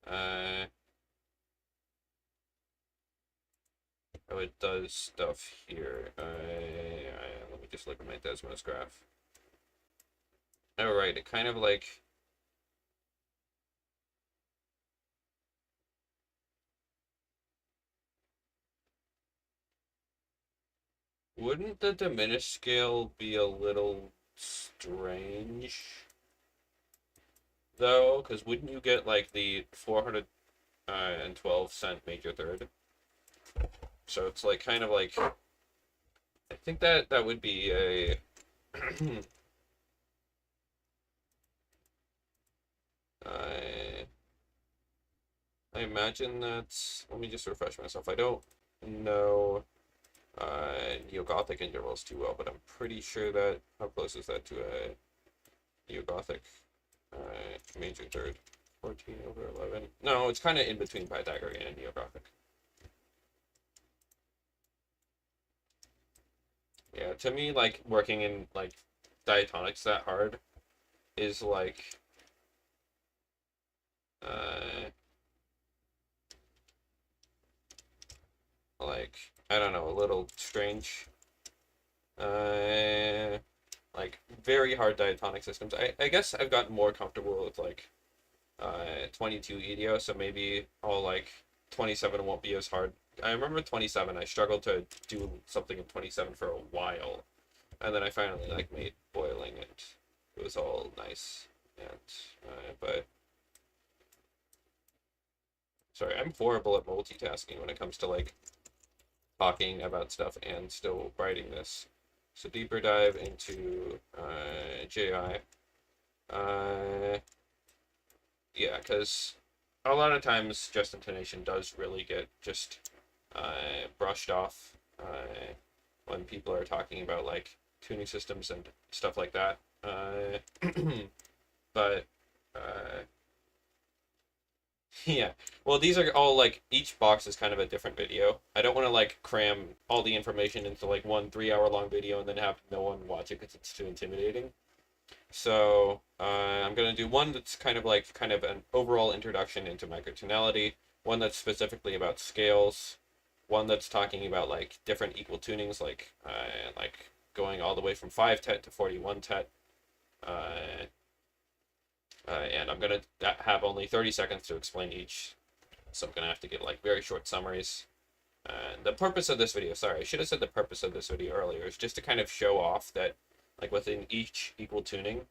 uh, how it does stuff here. Let me just look at my Desmos graph. Oh, right, it kind of like wouldn't the diminished scale be a little strange though? Because wouldn't you get like the 412 cent major third? So it's like kind of like I think that that would be a I I imagine that's. Let me just refresh myself. I don't know Neo-Gothic intervals too well, but I'm pretty sure that how close is that to a Neo-Gothic major third? 14 over 11. No, it's kind of in between Pythagorean and Neo-Gothic. Yeah, to me, like working in like diatonics that hard is uh like I don't know, a little strange. Uh, like very hard diatonic systems. I guess I've gotten more comfortable with like 22 EDO, so maybe I'll like 27 won't be as hard. I remember 27, I struggled to do something in 27 for a while, and then I finally like made boiling, and it was all nice. And but sorry, I'm horrible at multitasking when it comes to like talking about stuff and still writing this. So deeper dive into JI. Yeah, because a lot of times just intonation does really get just brushed off when people are talking about like tuning systems and stuff like that. But yeah, well, these are all like each box is kind of a different video. I don't want to like cram all the information into like one 3 hour long video and then have no one watch it because it's too intimidating. So I'm gonna do one that's kind of an overall introduction into microtonality, one that's specifically about scales, one that's talking about like different equal tunings, like going all the way from 5 tet to 41 tet, and I'm gonna have only 30 seconds to explain each so I'm gonna have to give like very short summaries. And the purpose of this video, sorry, I should have said the purpose of this video earlier, is just to kind of show off that, like, within each equal tuning,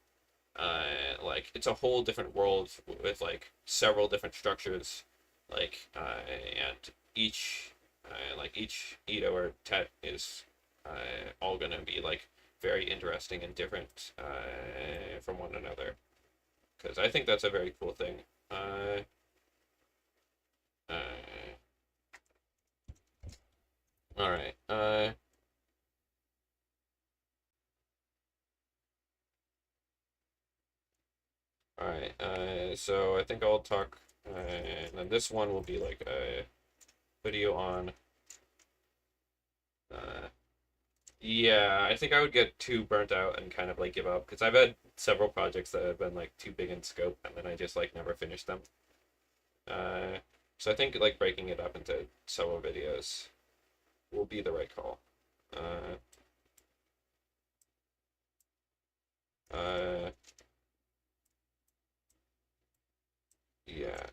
like, it's a whole different world with, like, several different structures, like, and each Ito or Tet is, all gonna be, like, very interesting and different, from one another, because I think that's a very cool thing. Uh, uh, all right. All right. So I think I'll talk, and then this one will be like a video on. Uh, yeah, I think I would get too burnt out and kind of like give up because I've had several projects that have been like too big in scope and then I just like never finished them. Uh, so I think like breaking it up into several videos will be the right call. Uh, uh, yeah.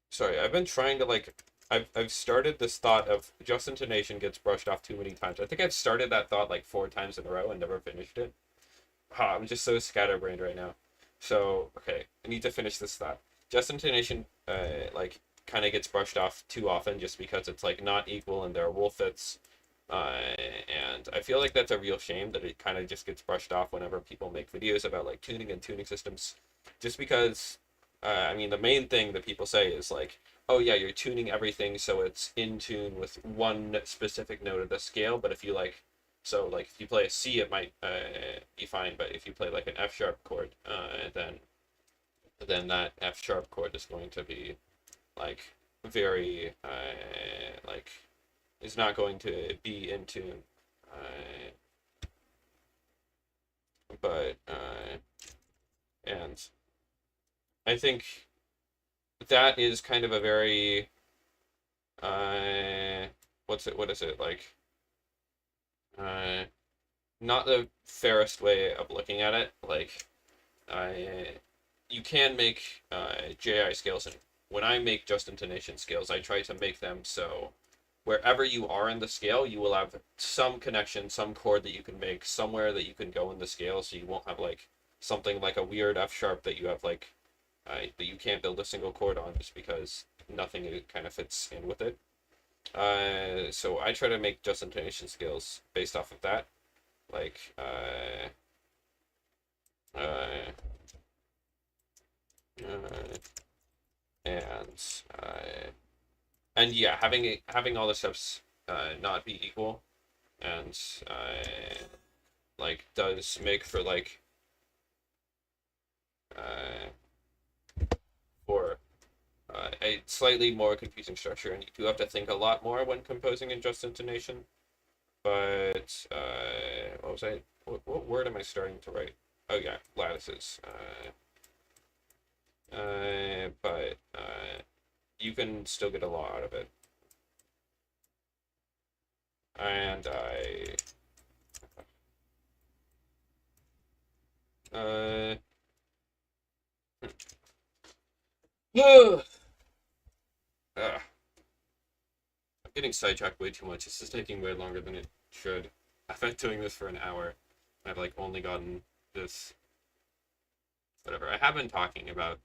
Sorry, I've been trying to like I've started this thought of just intonation gets brushed off too many times. I think I've started that thought like 4 times in a row and never finished it. I'm just so scatterbrained right now. So, okay, I need to finish this thought. Just intonation like kind of gets brushed off too often just because it's like not equal and there are wolf fits. And I feel like that's a real shame that it kind of just gets brushed off whenever people make videos about like tuning and tuning systems. Just because, I mean, the main thing that people say is like, oh yeah, you're tuning everything so it's in tune with one specific note of the scale. But if you like, so like if you play a C, it might be fine. But if you play like an F sharp chord, then that F sharp chord is going to be like very like is not going to be in tune. Uh, but and I think that is kind of a very uh, what is it like uh, not the fairest way of looking at it. Like I you can make JI scales, and when I make just intonation scales, I try to make them so wherever you are in the scale, you will have some connection, some chord that you can make somewhere that you can go in the scale, so you won't have like something like a weird F sharp that you have like that you can't build a single chord on just because nothing kind of fits in with it. So I try to make just intonation scales based off of that, like uh, uh, and and yeah, having all the steps not be equal and like does make for like uh, for a slightly more confusing structure, and you do have to think a lot more when composing in just intonation. But what was I? What word am I starting to write? Oh yeah, lattices. But you can still get a lot out of it, and uh, I'm getting sidetracked way too much. This is taking way longer than it should. I've been doing this for an hour. I've like only gotten this whatever. I have been talking about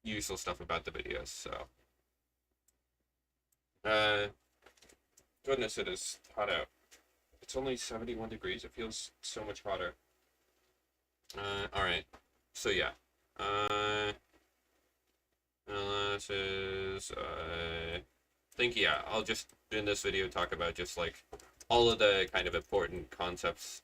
useful stuff about the videos, so uh goodness it is hot out. It's only 71 degrees. It feels so much hotter. Alright. So yeah. Uh this is I think yeah, I'll just in this video talk about just like all of the kind of important concepts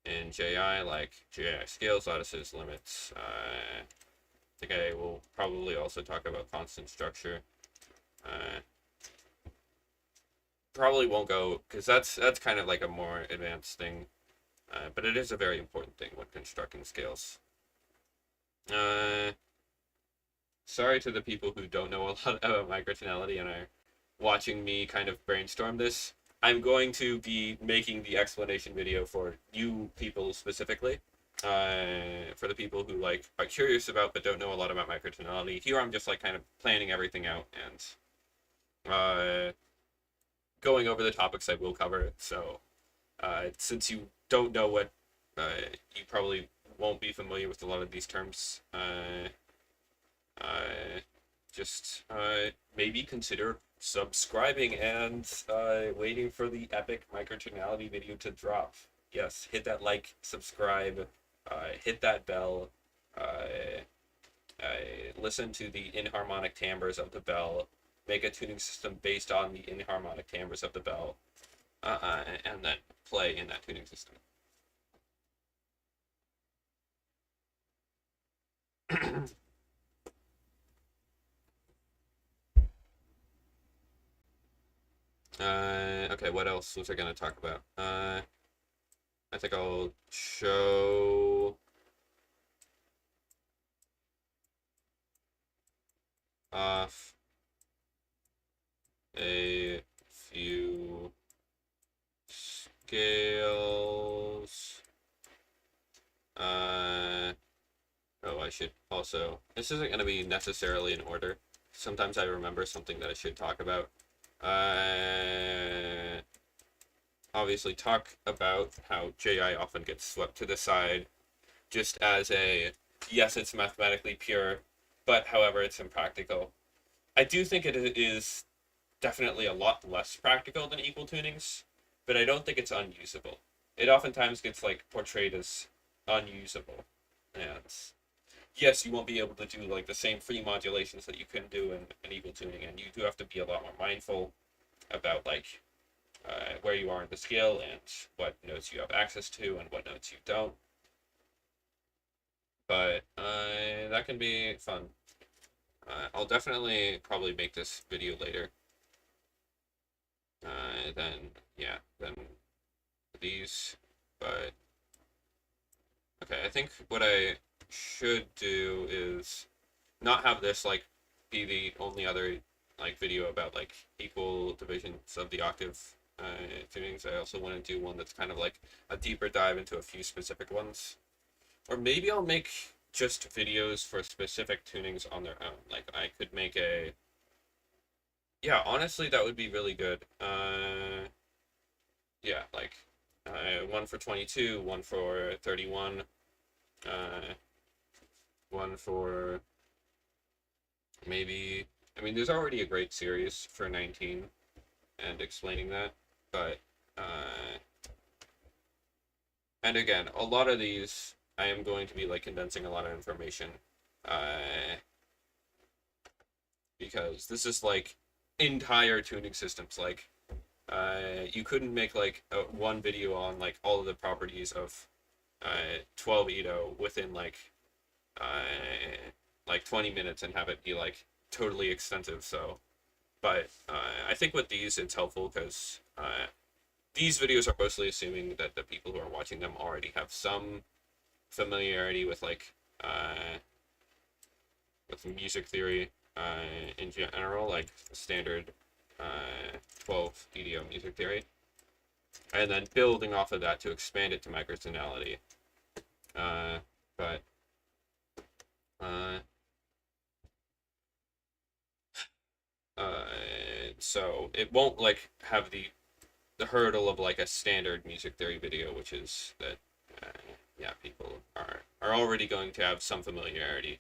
in JI, like JI scales, lattices, limits. I think I will probably also talk about constant structure. Uh, Probably won't go because that's kind of like a more advanced thing, but it is a very important thing when constructing scales. Uh, Sorry to the people who don't know a lot about microtonality and are watching me kind of brainstorm this. I'm going to be making the explanation video for you people specifically. For the people who like are curious about but don't know a lot about microtonality, here I'm just like kind of planning everything out and going over the topics I will cover. So since you don't know what you probably won't be familiar with a lot of these terms. Uh, just maybe consider subscribing and waiting for the epic microtonality video to drop. Yes, hit that like, subscribe, hit that bell, uh, listen to the inharmonic timbres of the bell, make a tuning system based on the inharmonic timbres of the bell, and then play in that tuning system. Okay, what else was I going to talk about? I think I'll show off a few scales. Oh, I should also, this isn't going to be necessarily in order. Sometimes I remember something that I should talk about. Uh, Obviously talk about how JI often gets swept to the side just as a, yes, it's mathematically pure, but however, it's impractical. I do think it is definitely a lot less practical than equal tunings, but I don't think it's unusable. It oftentimes gets like portrayed as unusable. And yes, you won't be able to do like the same free modulations that you can do in equal tuning, and you do have to be a lot more mindful about like where you are in the scale and what notes you have access to and what notes you don't. But that can be fun. I'll definitely probably make this video later. Then yeah, then these. But okay, I think what I should do is not have this like be the only other like video about like equal divisions of the octave tunings. I also want to do one that's kind of like a deeper dive into a few specific ones. Or maybe I'll make just videos for specific tunings on their own. Like I could make a, yeah, honestly that would be really good. Yeah, like one for 22, one for 31, uh, one for maybe, I mean there's already a great series for 19 and explaining that, but and again, a lot of these I am going to be like condensing a lot of information, uh, because this is like entire tuning systems. Like, you couldn't make like one video on like all of the properties of 12 Edo within like 20 minutes and have it be like totally extensive. So, but I think with these it's helpful because these videos are mostly assuming that the people who are watching them already have some familiarity uh, with music theory in general, like standard 12 EDO music theory, and then building off of that to expand it to microtonality. Uh, but uh, uh, so it won't like have the hurdle of like a standard music theory video, which is that yeah, people are already going to have some familiarity,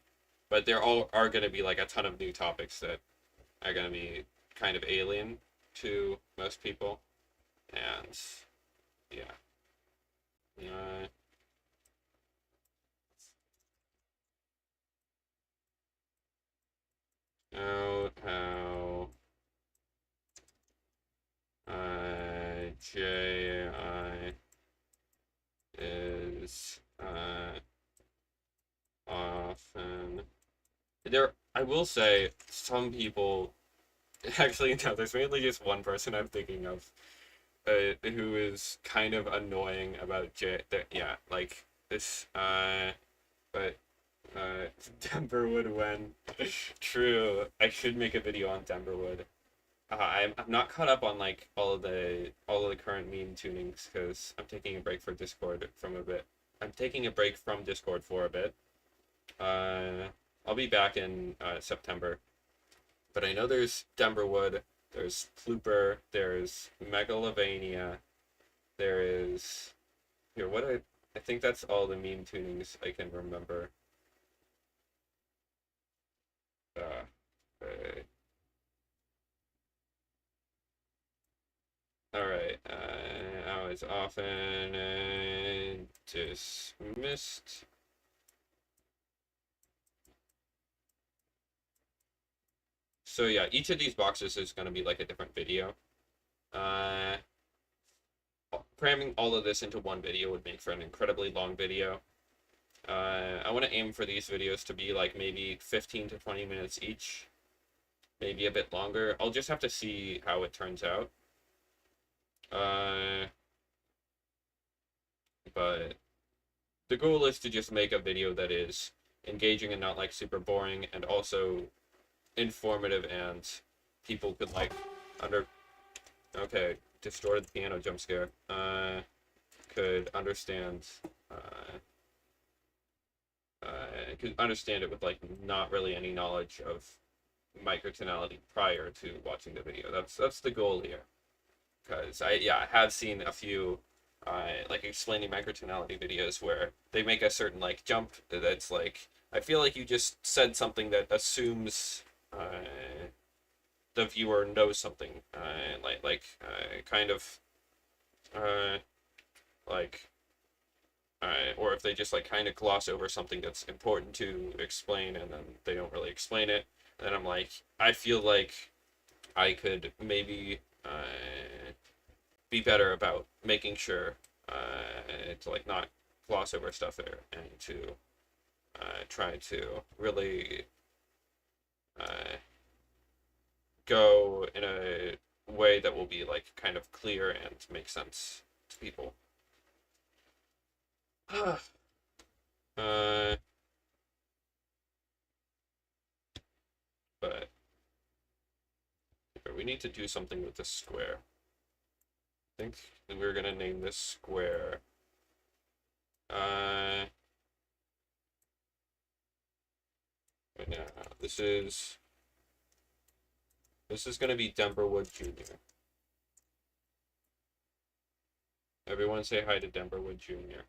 but there all are going to be like a ton of new topics that are going to be kind of alien to most people, and yeah, uh, how JI is often there. I will say some people actually no. There's mainly just one person I'm thinking of who is kind of annoying about yeah, like this. But Denverwood when true. I should make a video on Denverwood. I'm not caught up on like all of the current meme tunings because I'm taking a break for Discord from a bit. I'm taking a break from Discord for a bit. Uh, I'll be back in September, but I know there's Denverwood, there's Plooper, there's Megalovania, there is here. I think that's all the meme tunings I can remember. Uh, uh, all right. I was often dismissed. So yeah, each of these boxes is going to be like a different video. Uh, Cramming all of this into one video would make for an incredibly long video. I want to aim for these videos to be like maybe 15 to 20 minutes each, maybe a bit longer. I'll just have to see how it turns out. Uh, but the goal is to just make a video that is engaging and not like super boring, and also informative, and people could like under okay, distorted piano jump scare. Could understand could understand it with like not really any knowledge of microtonality prior to watching the video. That's the goal here. Because I have seen a few like explaining microtonality videos where they make a certain like jump that's like, I feel like you just said something that assumes the viewer knows something, kind of uh, like or if they just like kind of gloss over something that's important to explain and then they don't really explain it. And then I'm like, I feel like I could maybe be better about making sure to like not gloss over stuff there, and to try to really uh, go in a way that will be like kind of clear and make sense to people. uh, but we need to do something with this square. I think we're gonna name this square. Uh, yeah, this is gonna be Denverwood Jr. Everyone say hi to Denverwood Jr.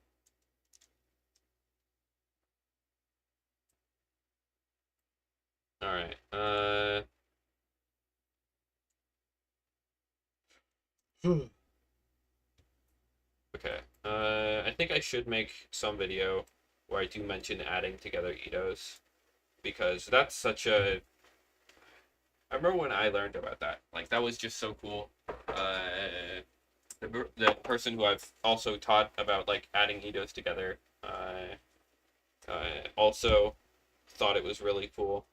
All right. Okay. I think I should make some video where I do mention adding together Itos, because that's such a. I remember when I learned about that. Like that was just so cool. The person who I've also taught about like adding Itos together, also thought it was really cool.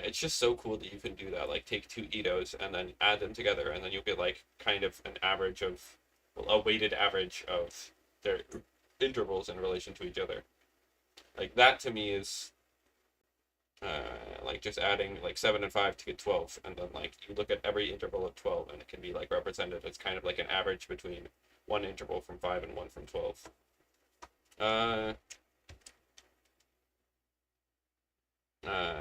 It's just so cool that you can do that. Like take two Itos and then add them together, and then you'll get like kind of an average of, well, a weighted average of their intervals in relation to each other. Like that to me is like just adding like 7 and 5 to get 12, and then like you look at every interval of 12 and it can be like represented as kind of like an average between one interval from 5 and one from 12. Uh, uh,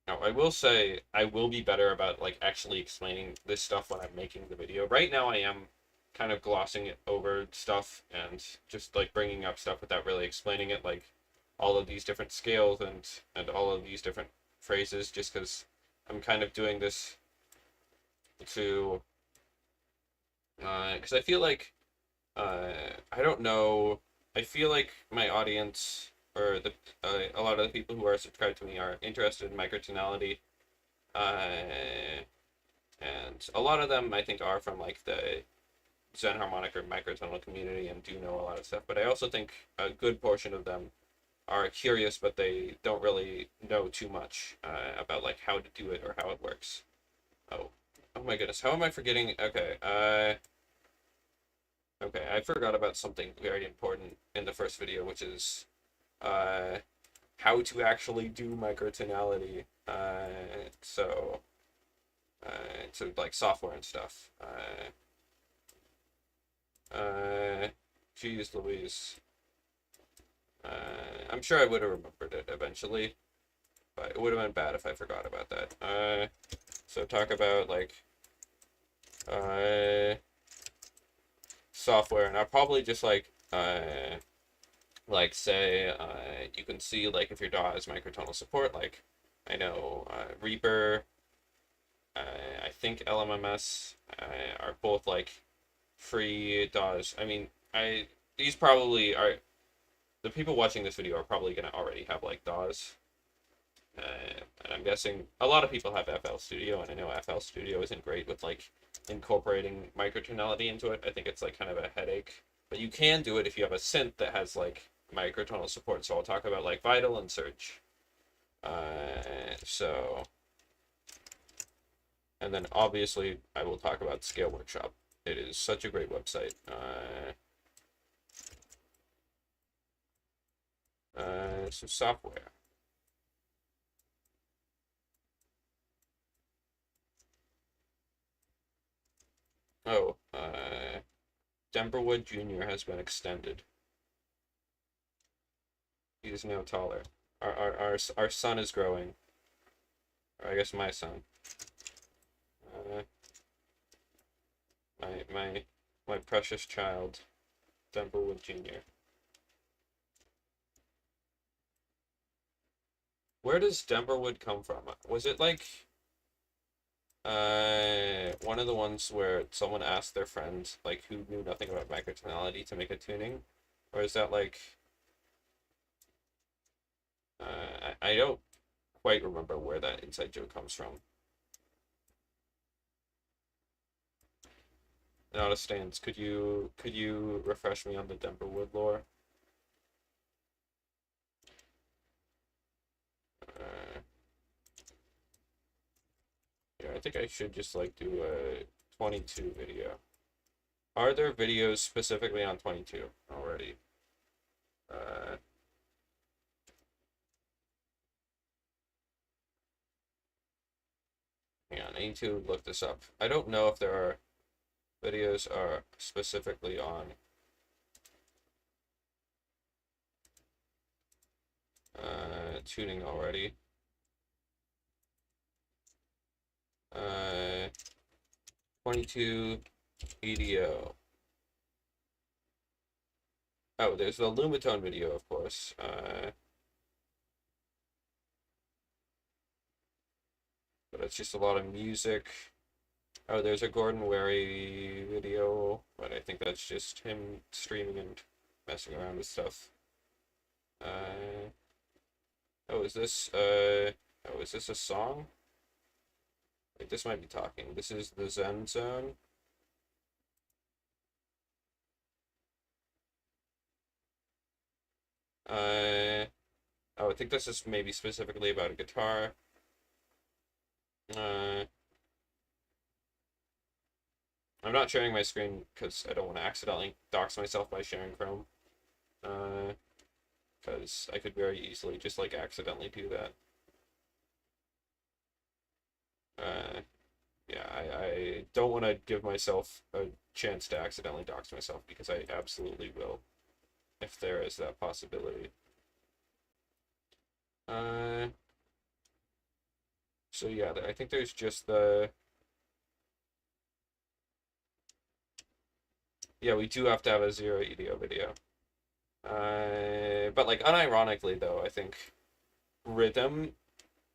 Now, I will say I will be better about like actually explaining this stuff when I'm making the video. Right now, I am kind of glossing it over stuff and just like bringing up stuff without really explaining it, like all of these different scales and all of these different phrases, just because I'm kind of doing this to because I feel like I don't know. I feel like my audience, or the a lot of the people who are subscribed to me, are interested in microtonality, uh, and a lot of them I think are from like the Zen harmonic or microtonal community and do know a lot of stuff. But I also think a good portion of them are curious, but they don't really know too much about like how to do it or how it works. Oh, oh my goodness, how am I forgetting? Okay, okay, I forgot about something very important in the first video, which is uh, how to actually do microtonality. To like software and stuff. Uh, Jeez Louise. I'm sure I would have remembered it eventually, but it would have been bad if I forgot about that. So talk about like uh, software, and I'll probably just like say you can see like if your DAW has microtonal support. Like I know Reaper, I think LMMS are both like free DAWs. I mean, I these probably are the people watching this video are probably gonna already have like DAWs. And I'm guessing a lot of people have FL Studio, and I know FL Studio isn't great with like incorporating microtonality into it. I think it's like kind of a headache. But you can do it if you have a synth that has like microtonal support. So I'll talk about like Vital and Surge. So, and then obviously I will talk about Scale Workshop. It is such a great website. So software. Oh, Demberwood Jr. has been extended. He is now taller. Our son is growing. Or I guess my son. Uh, my precious child, Demberwood Jr. Where does Demberwood come from? Was it like one of the ones where someone asked their friend like who knew nothing about microtonality to make a tuning? Or is that like I don't quite remember where that inside joke comes from. Out of stands, could you refresh me on the Demberwood lore? Uh, yeah, I think I should just like do a 22 video. Are there videos specifically on 22 already? Uh, Hang on, I need to look this up. I don't know if there are videos are specifically on tuning already. 22 EDO. Oh, there's the Lumitone video, of course. But it's just a lot of music. Oh, there's a Gordon Wary video, but I think that's just him streaming and messing around with stuff. Uh, oh, is this a song? Like, this might be talking. This is the Zen Zone. Oh, I think this is maybe specifically about a guitar. Uh, I'm not sharing my screen because I don't want to accidentally dox myself by sharing Chrome. Because I could very easily just like accidentally do that. Yeah, I don't want to give myself a chance to accidentally dox myself because I absolutely will if there is that possibility. Uh, so yeah, I think there's just yeah, we do have to have a zero EDO video. But like unironically though, I think rhythm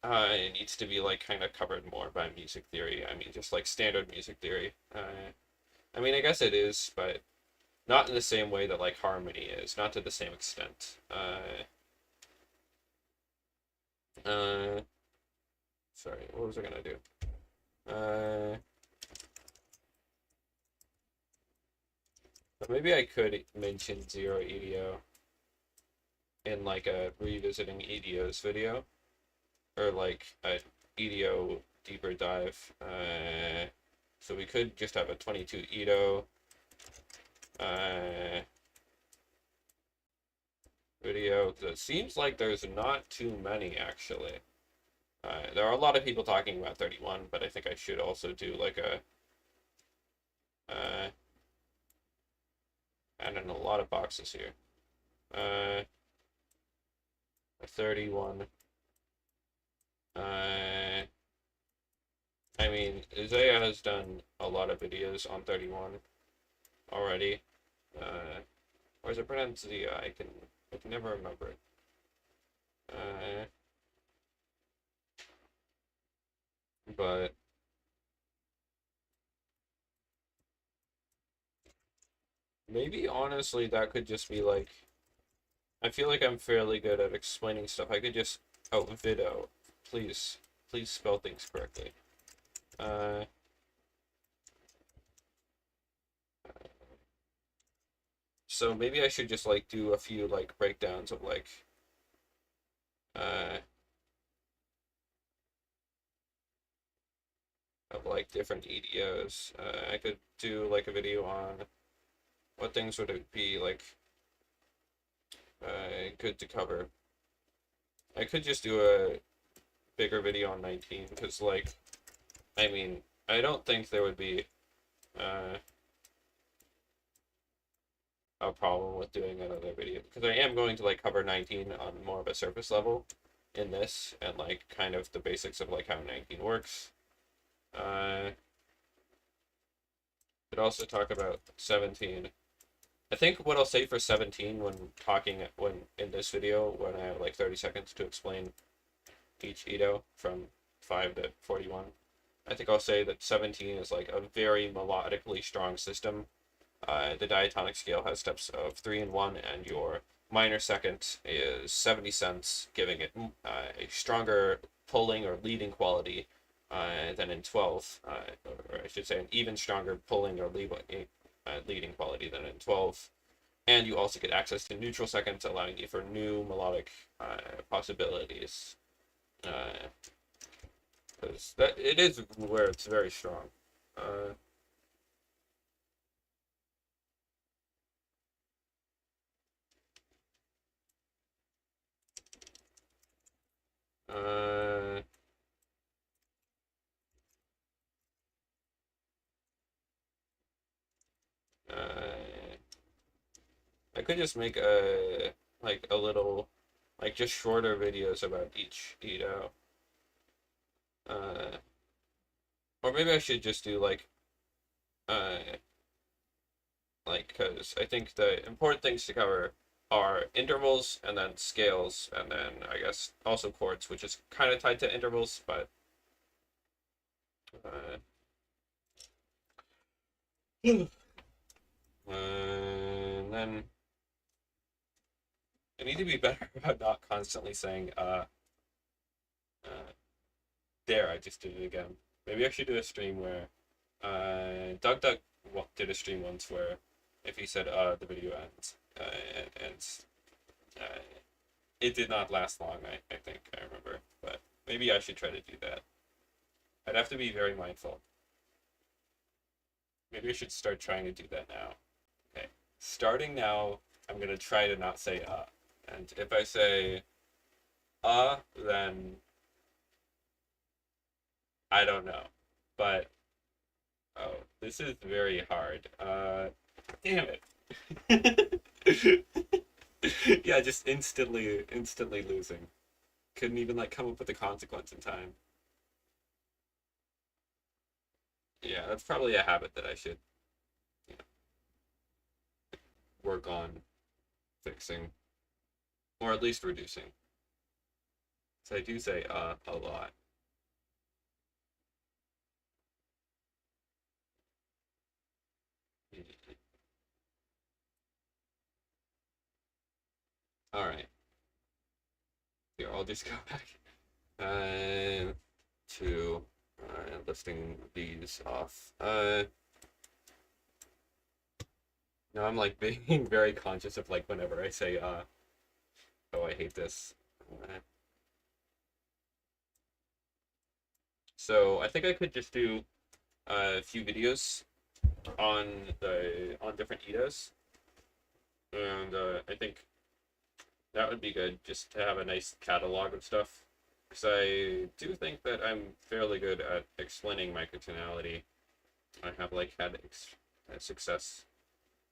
it needs to be like kind of covered more by music theory. I mean, just like standard music theory. I mean, I guess it is, but not in the same way that like harmony is, not to the same extent. Uh, Sorry, what was I gonna do? Uh, but maybe I could mention zero EDO in like a revisiting EDOs video, or like a EDO deeper dive. So we could just have a 22 EDO video, because it seems like there's not too many actually. There are a lot of people talking about 31, but I think I should also do like a And in a lot of boxes here. A 31. Uh, I mean, Isaiah has done a lot of videos on 31 already. Or is it pronounced Zia? I can never remember it. Uh, but maybe honestly that could just be like I feel like I'm fairly good at explaining stuff. I could just Vido. Please, please spell things correctly. Uh, so maybe I should just like do a few like breakdowns of uh like different EDOs. I could do like a video on what things would it be like good to cover. I could just do a bigger video on 19 because like I mean I don't think there would be uh a problem with doing another video because I am going to like cover 19 on more of a surface level in this and like kind of the basics of like how 19 works. Uh, could also talk about 17. I think what I'll say for 17 when in this video when I have like 30 seconds to explain each Edo from 5 to 41. I think I'll say that 17 is like a very melodically strong system. The diatonic scale has steps of 3 and 1, and your minor second is 70 cents, giving it a stronger pulling or leading quality than in 12, or I should say, an even stronger pulling or leading quality than in 12. And you also get access to neutral seconds, allowing you for new melodic possibilities. Because that it is where it's very strong. Uh, uh, uh, I could just make a little like just shorter videos about each Edo. Uh, or maybe I should just do uh because I think the important things to cover are intervals and then scales and then I guess also chords, which is kind of tied to intervals, but uh, and then I need to be better about not constantly saying uh there, I just did it again. Maybe I should do a stream where Doug Duck did a stream once where if he said the video ends and uh, it did not last long. I think I remember, but maybe I should try to do that. I'd have to be very mindful. Maybe I should start trying to do that now. Okay, starting now. I'm gonna try to not say and if I say then I don't know, but oh, this is very hard. Damn it. Yeah, just instantly losing. Couldn't even like come up with a consequence in time. Yeah, that's probably a habit that I should you know, work on fixing, or at least reducing. So I do say a lot. All right, here I'll just go back to listing these off. Now I'm like being very conscious of like whenever I say oh I hate this. Uh, so I think I could just do a few videos on different edas, and I think that would be good just to have a nice catalog of stuff. Because I do think that I'm fairly good at explaining microtonality. I have like had success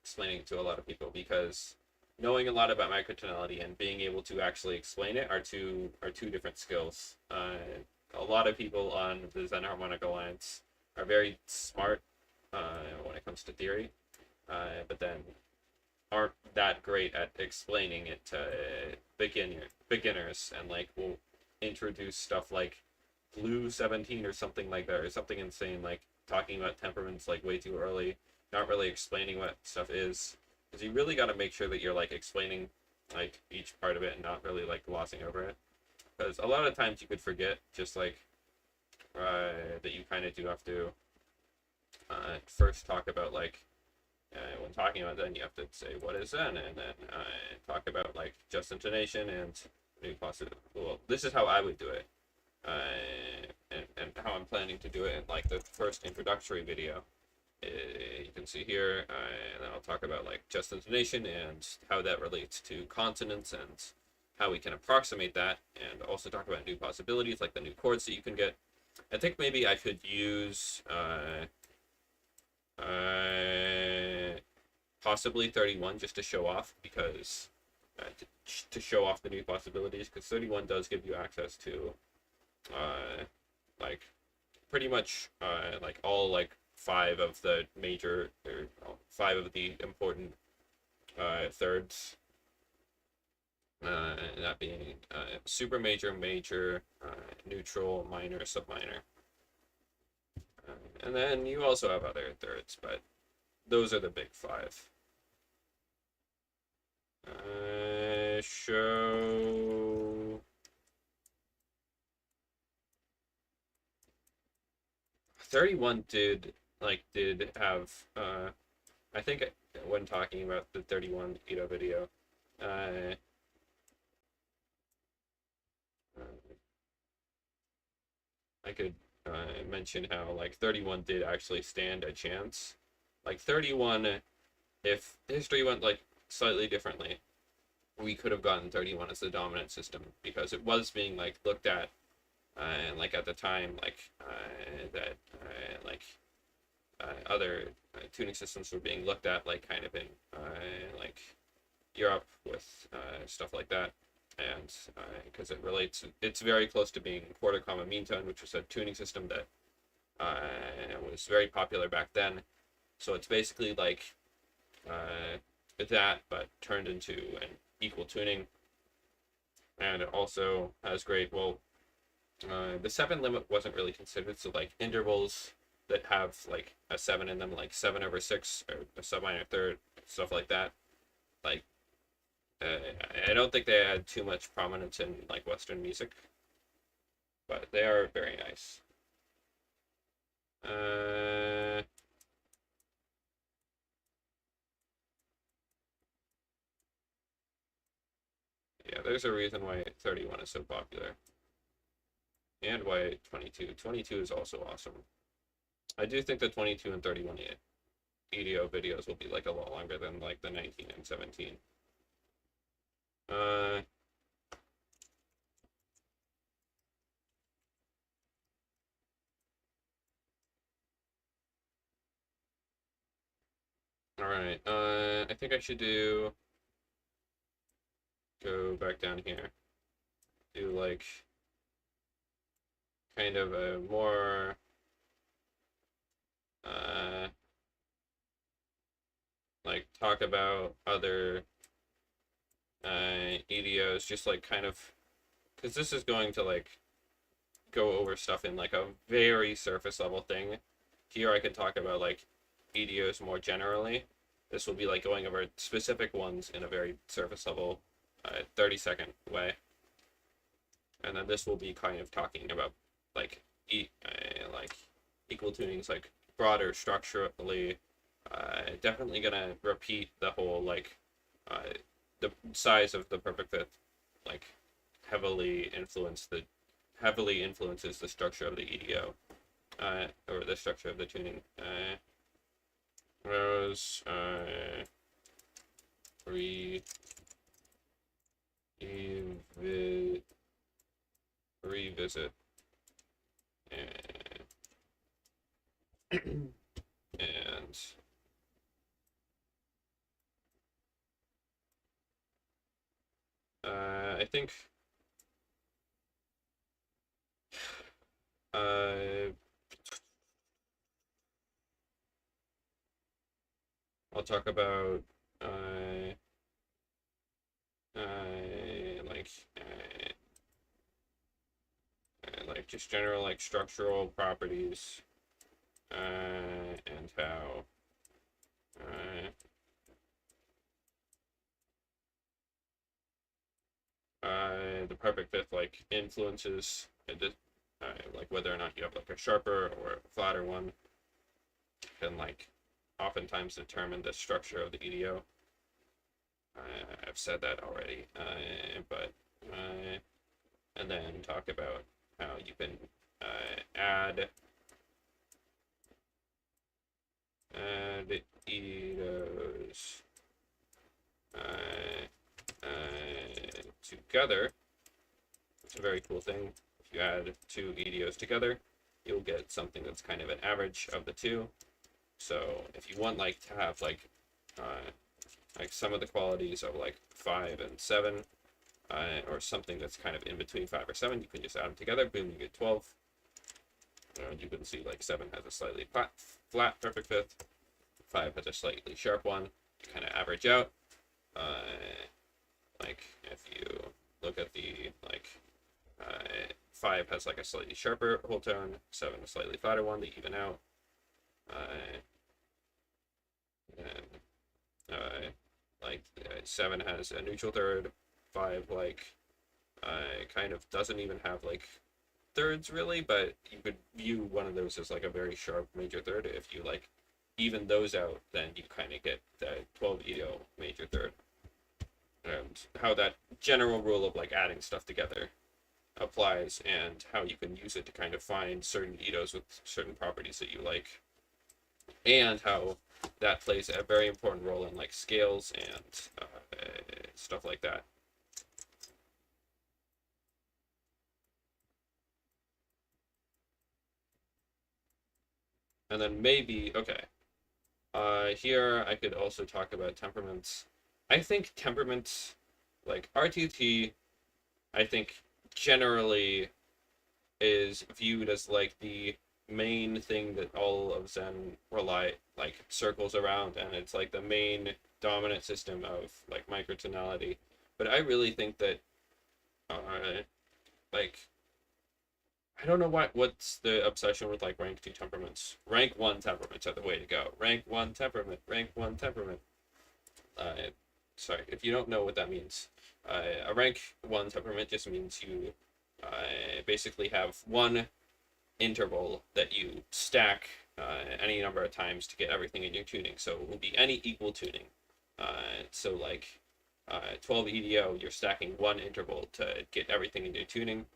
explaining it to a lot of people, because knowing a lot about microtonality and being able to actually explain it are two different skills. A lot of people on the Zen Harmonic Alliance are very smart when it comes to theory, but then aren't that great at explaining it to beginners, and like will introduce stuff like blue 17 or something like that, or something insane, like talking about temperaments like way too early, not really explaining what stuff is, because you really got to make sure that you're like explaining like each part of it and not really like glossing over it, because a lot of times you could forget, just like that you kind of do have to first talk about like when talking about Zen, you have to say what is Zen, and then talk about like just intonation and new possible. Well, this is how I would do it, and how I'm planning to do it in like the first introductory video. You can see here, and then I'll talk about like just intonation and how that relates to consonants and how we can approximate that, and also talk about new possibilities like the new chords that you can get. I think maybe I could use possibly 31 just to show off, because to show off the new possibilities, because 31 does give you access to like pretty much like all like five of the major, or five of the important thirds, that being super major, major, neutral, minor, subminor. And then you also have other thirds, but those are the big five. Show 31 did have I think when talking about the 31 Ito video, uh, I could mention how like 31 did actually stand a chance. Like 31, if history went like slightly differently, we could have gotten 31 as the dominant system, because it was being like looked at, and like at the time, like that like other tuning systems were being looked at, like kind of in like Europe with stuff like that, and because it relates, it's very close to being quarter comma mean tone, which was a tuning system that was very popular back then. So it's basically like that, but turned into an equal tuning, and it also has great. Well, the 7 limit wasn't really considered, so like intervals that have like a 7 in them, like 7/6 or a subminor third, stuff like that. Like I don't think they had too much prominence in like Western music, but they are very nice. Yeah, there's a reason why 31 is so popular, and why 22 is also awesome. I do think the 22 and 31 EDO videos will be like a lot longer than like the 19 and 17. Uh, all right. I think I should go back down here. Do like kind of a more uh like talk about other EDOs, just like kind of, because this is going to like go over stuff in like a very surface level thing. Here I can talk about like EDOs more generally. This will be like going over specific ones in a very surface level 30-second way. And then this will be kind of talking about like like equal tunings, like broader structurally. Definitely gonna repeat the whole like the size of the perfect fifth, like heavily influences the structure of the EDO, or the structure of the tuning. Rose re revisit and and I think uh, I'll talk about uh, like like just general like structural properties and how uh, the perfect fifth like influences like whether or not you have like a sharper or a flatter one can like oftentimes determine the structure of the EDO. I've said that already, but and then talk about how you can add EDOs together. It's a very cool thing. If you add two EDOs together, you'll get something that's kind of an average of the two. So if you want like to have like some of the qualities of like 5 and 7, or something that's kind of in between 5 or 7, you can just add them together. Boom, you get 12. You can see like 7 has a slightly flat perfect fifth. 5 has a slightly sharp one. You kind of average out. Like if you look at the like 5 has like a slightly sharper whole tone, 7 a slightly flatter one. They even out. And like 7 has a neutral third. 5 like kind of doesn't even have like thirds really, but you could view one of those as like a very sharp major third. If you like even those out, then you kind of get the 12 EDO major third. And how that general rule of like adding stuff together applies, and how you can use it to kind of find certain EDOs with certain properties that you like, and how that plays a very important role in like scales and stuff like that. And then maybe, okay, here I could also talk about temperaments. I think temperaments, like RTT, I think generally is viewed as like the main thing that all of Zen like circles around, and it's like the main dominant system of like microtonality. But I really think that like I don't know what's the obsession with like rank 2 temperaments. Rank 1 temperaments are the way to go. Rank 1 temperament, rank 1 temperament. Sorry, if you don't know what that means. A rank 1 temperament just means you basically have one interval that you stack any number of times to get everything in your tuning. So it will be any equal tuning. So like 12 EDO, you're stacking one interval to get everything in your tuning.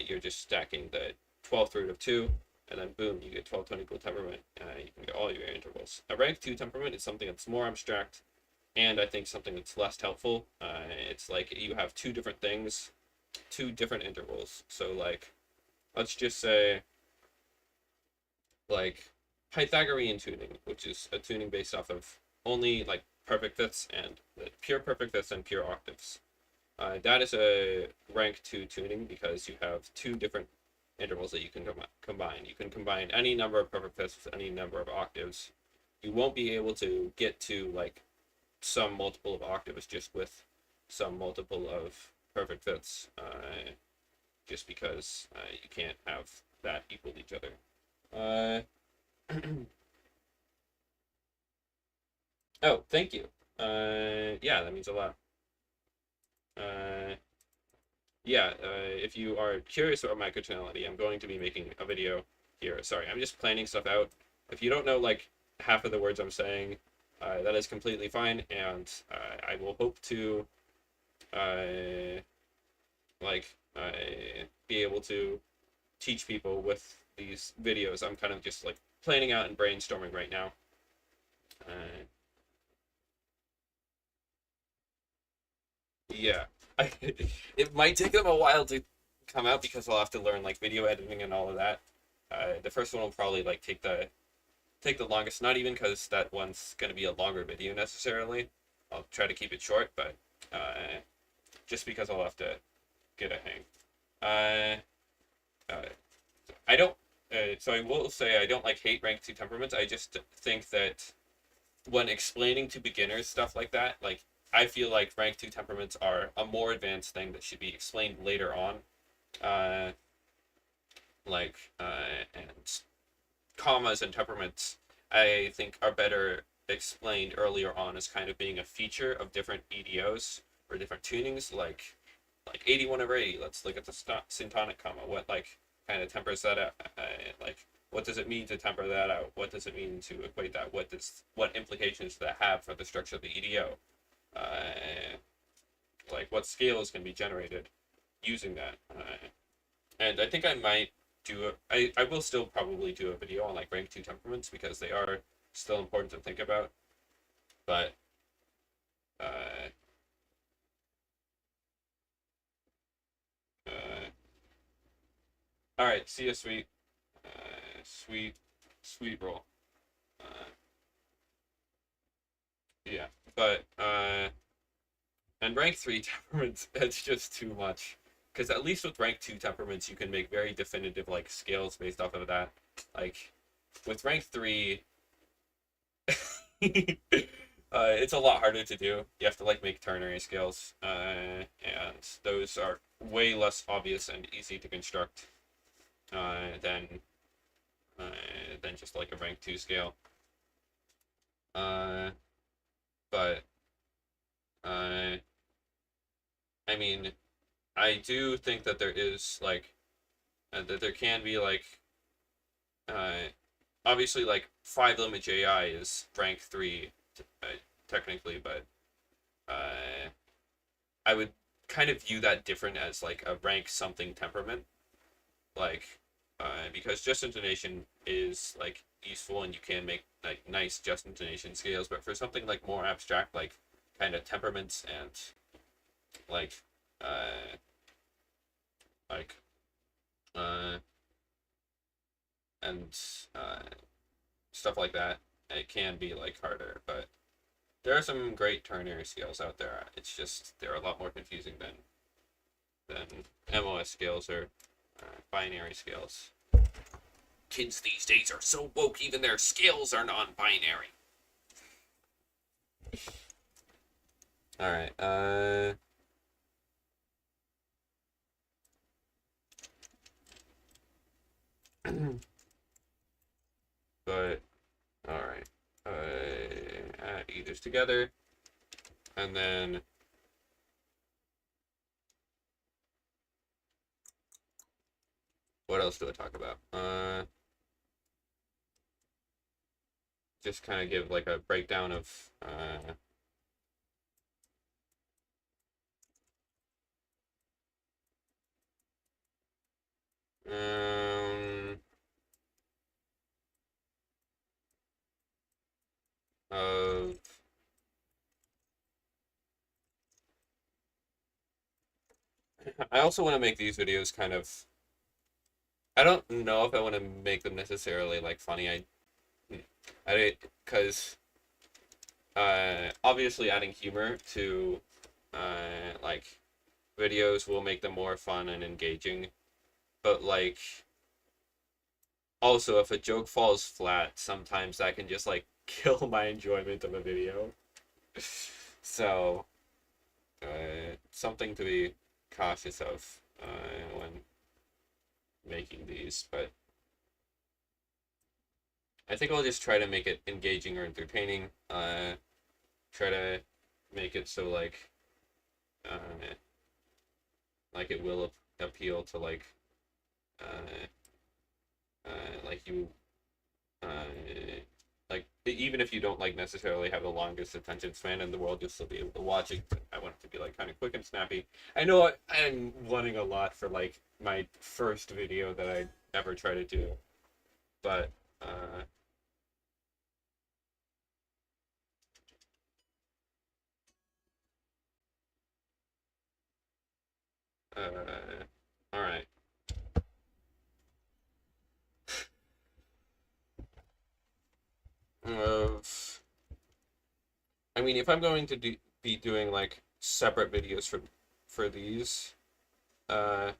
You're just stacking the 12th root of 2, and then boom, you get 12 tone equal temperament. You can get all your intervals. A rank 2 temperament is something that's more abstract, and I think something that's less helpful. It's like you have two different things, two different intervals. So like, let's just say like Pythagorean tuning, which is a tuning based off of only like perfect fifths and pure perfect fifths and pure octaves. That is a rank 2 tuning because you have two different intervals that you can combine. You can combine any number of perfect fifths with any number of octaves. You won't be able to get to like some multiple of octaves just with some multiple of perfect fifths, just because you can't have that equal each other. Oh, thank you. Yeah, that means a lot. Yeah, if you are curious about microtonality, I'm going to be making a video here. Sorry, I'm just planning stuff out. If you don't know like half of the words I'm saying, that is completely fine, and I will hope to like be able to teach people with these videos. I'm kind of just like planning out and brainstorming right now. Yeah, it might take them a while to come out because I'll have to learn like video editing and all of that. The first one will probably like take the longest. Not even because that one's gonna be a longer video necessarily. I'll try to keep it short, but just because I'll have to get a hang. Uh, I don't. So I will say I don't like hate rank two temperaments. I just think that when explaining to beginners stuff like that, like I feel like rank two temperaments are a more advanced thing that should be explained later on. Uh, and commas and temperaments, I think are better explained earlier on as kind of being a feature of different EDOs or different tunings, like 81 over 80. Let's look at the syntonic comma. What like kind of tempers that out? Like what does it mean to temper that out? What does it mean to equate that? What implications does that have for the structure of the EDO? Like what scales can be generated using that? And I think I might I will still probably do a video on like rank two temperaments because they are still important to think about. But uh, uh, all right, see you, sweet, sweet, sweet roll. Uh, yeah, but and rank three temperaments, it's just too much. Because at least with rank two temperaments, you can make very definitive like scales based off of that. Like with rank three, it's a lot harder to do. You have to like make ternary scales, and those are way less obvious and easy to construct uh, than uh, than just like a rank two scale. Uh, but uh, I mean, I do think that there is like that there can be like uh, obviously like 5 limit JI is rank three technically, but uh, I would kind of view that different as like a rank something temperament, like because just intonation is like useful and you can make like nice just intonation scales, but for something like more abstract, like kind of temperaments and like uh like uh and uh stuff like that, it can be like harder, but there are some great ternary scales out there. It's just they're a lot more confusing than MOS scales or binary scales. Kids these days are so woke, even their scales are non-binary. All right. But all right. Add ethers together, and then what else do I talk about? Just kind of give like a breakdown of um of I also want to make these videos kind of I don't know if I want to make them necessarily like funny. I because obviously adding humor to like videos will make them more fun and engaging, but like also if a joke falls flat, sometimes that can just like kill my enjoyment of a video. So something to be cautious of when making these, but I think I'll just try to make it engaging or entertaining. Try to make it so like it will appeal to uh, like you uh, like even if you don't like necessarily have the longest attention span in the world, you'll still be able to watch it. But I want it to be like kind of quick and snappy. I know I'm wanting a lot for like my first video that I ever try to do, but all right. Of I mean, if I'm going to be doing like separate videos for for these. Uh,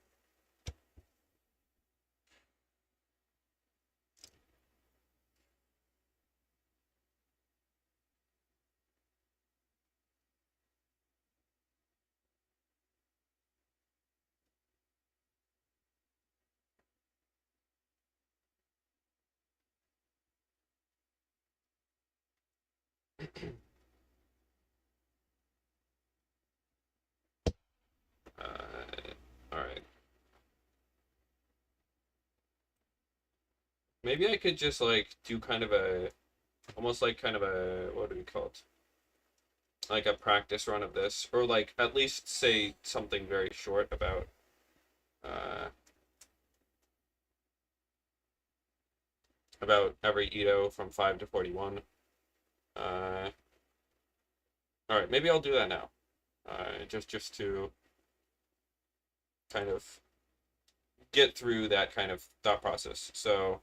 all right. Maybe I could just like do kind of a almost like kind of a what do we call it? Like a practice run of this, or like at least say something very short uh, about every Ito from 5 to 41. Uh, all right, maybe I'll do that now. Just to kind of get through that kind of thought process. So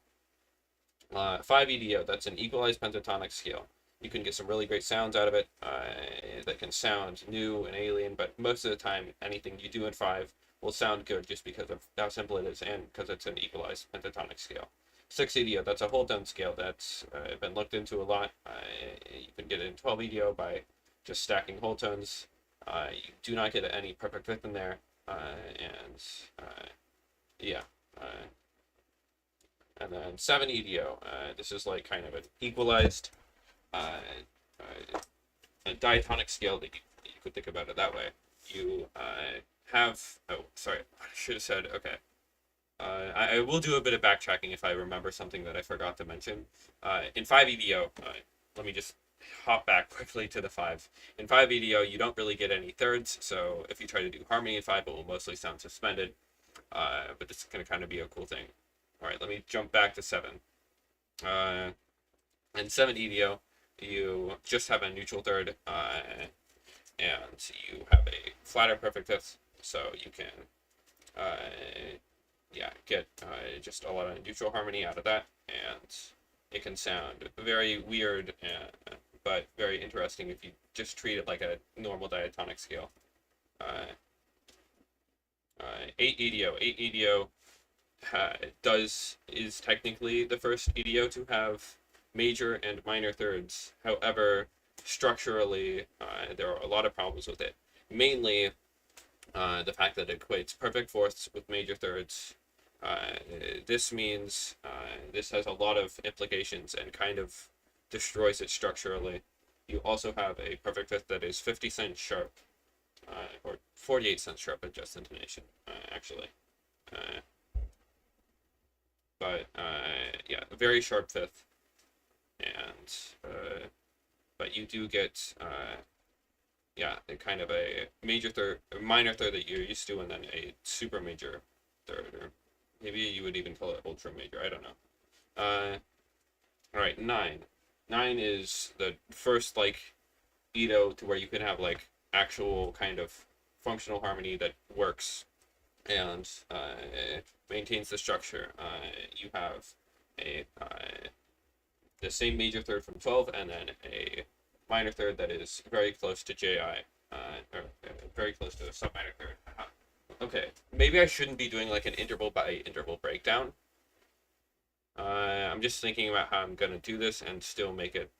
5 EDO, that's an equalized pentatonic scale. You can get some really great sounds out of it that can sound new and alien, but most of the time, anything you do in 5 will sound good just because of how simple it is and because it's an equalized pentatonic scale. 6 EDO, that's a whole tone scale that's been looked into a lot. You can get it in 12 EDO by just stacking whole tones. You do not get any perfect fifth in there, and yeah. Uh, and then 7 EDO. This is like kind of an equalized uh, a diatonic scale that you could think about it that way. You have. Oh, sorry. I should have said. Okay. I will do a bit of backtracking if I remember something that I forgot to mention. In 5 EDO, let me just hop back quickly to the 5. In 5 EDO, you don't really get any thirds, so if you try to do harmony in 5, it will mostly sound suspended. But this is going to kind of be a cool thing. All right, let me jump back to 7. Uh, in 7 EDO, you just have a neutral third, and you have a flatter perfect fifth, so you can, yeah, get just a lot of neutral harmony out of that, and it can sound very weird, but very interesting if you just treat it like a normal diatonic scale. Uh, 8 EDO. 8 EDO is technically the first EDO to have major and minor thirds. However, structurally, there are a lot of problems with it. Mainly, the fact that it equates perfect fourths with major thirds. This means this has a lot of implications and kind of destroys it structurally. You also have a perfect fifth that is 50 cents sharp, or 48 cents sharp at just intonation, actually. Uh, but yeah, a very sharp fifth, and but you do get yeah, kind of a major third, a minor third that you're used to, and then a super major third, or maybe you would even call it ultra major. I don't know. All right, 9. 9 is the first like Ito to where you can have like actual kind of functional harmony that works and maintains the structure. You have a the same major third from 12, and then a minor third that is very close to JI, or very close to a sub minor third. Okay, maybe I shouldn't be doing like an interval by interval breakdown. I'm just thinking about how I'm gonna do this and still make it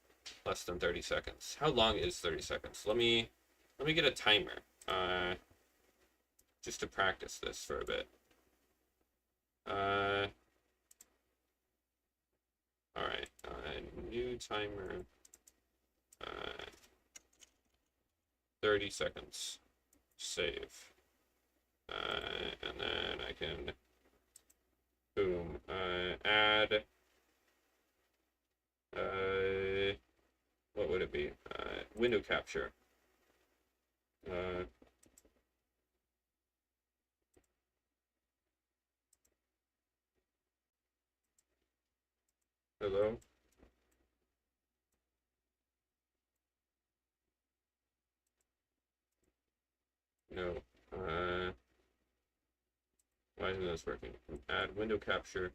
less than 30 seconds. How long is 30 seconds? Let me get a timer. Just to practice this for a bit. Uh, all right. New timer. 30 seconds. Save. And then I can boom. Add. What would it be? Window capture. Uh, Hello. No. Why isn't this working? Add window capture.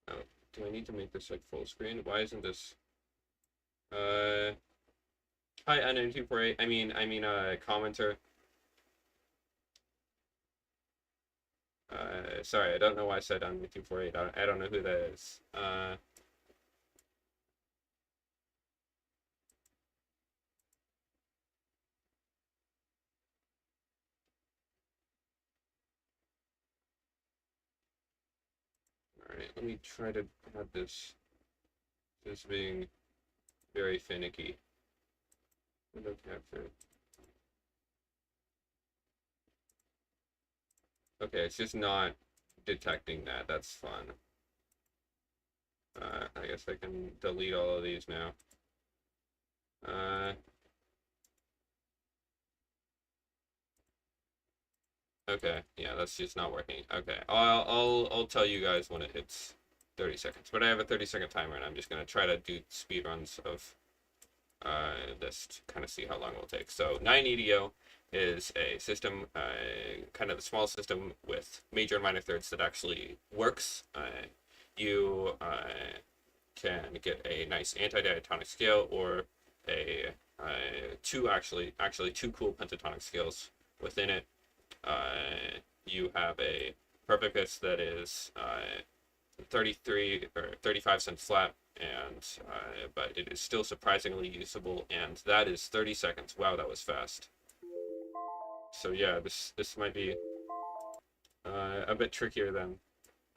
Oh, do I need to make this like full screen? Why isn't this? Uh, Hi, N248. Commenter. Sorry, I don't know why I said N248. I don't know who that is. All right, let me try to have this being very finicky. Window capture. Okay, it's just not detecting that. That's fun. I guess I can delete all of these now. Uh, okay, yeah, that's just not working. Okay, I'll tell you guys when it hits 30 seconds. But I have a 30-second timer, and I'm just gonna try to do speed runs of this to kind of see how long it will take. So 9EDO is a system, kind of a small system with major and minor thirds that actually works. You can get a nice anti-diatonic scale or a two cool pentatonic scales within it. You have a perfect pitch that is 33 or 35 cents flat, and but it is still surprisingly usable, and that is 30 seconds. Wow, that was fast. So yeah, this might be a bit trickier than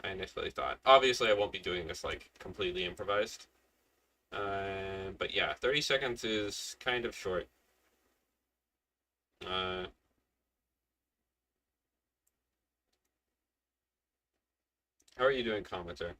I initially thought. Obviously, I won't be doing this like completely improvised. But yeah, 30 seconds is kind of short. Uh, how are you doing, commenter?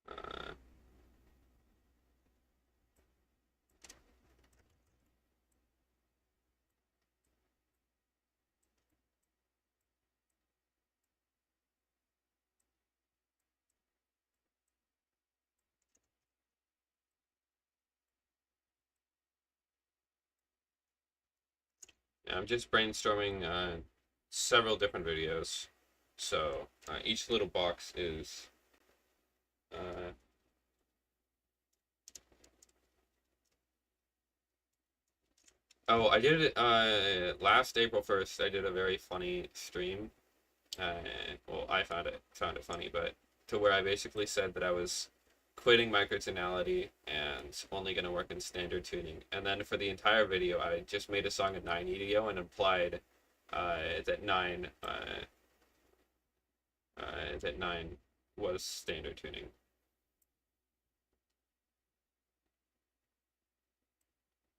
Uh, yeah, I'm just brainstorming several different videos. So each little box is uh, oh, I did it last April 1st. I did a very funny stream. Uh, well, I found it funny, but to where I basically said that I was quitting microtonality and only going to work in standard tuning. And then for the entire video, I just made a song at 9 EDO and implied that 9 was standard tuning.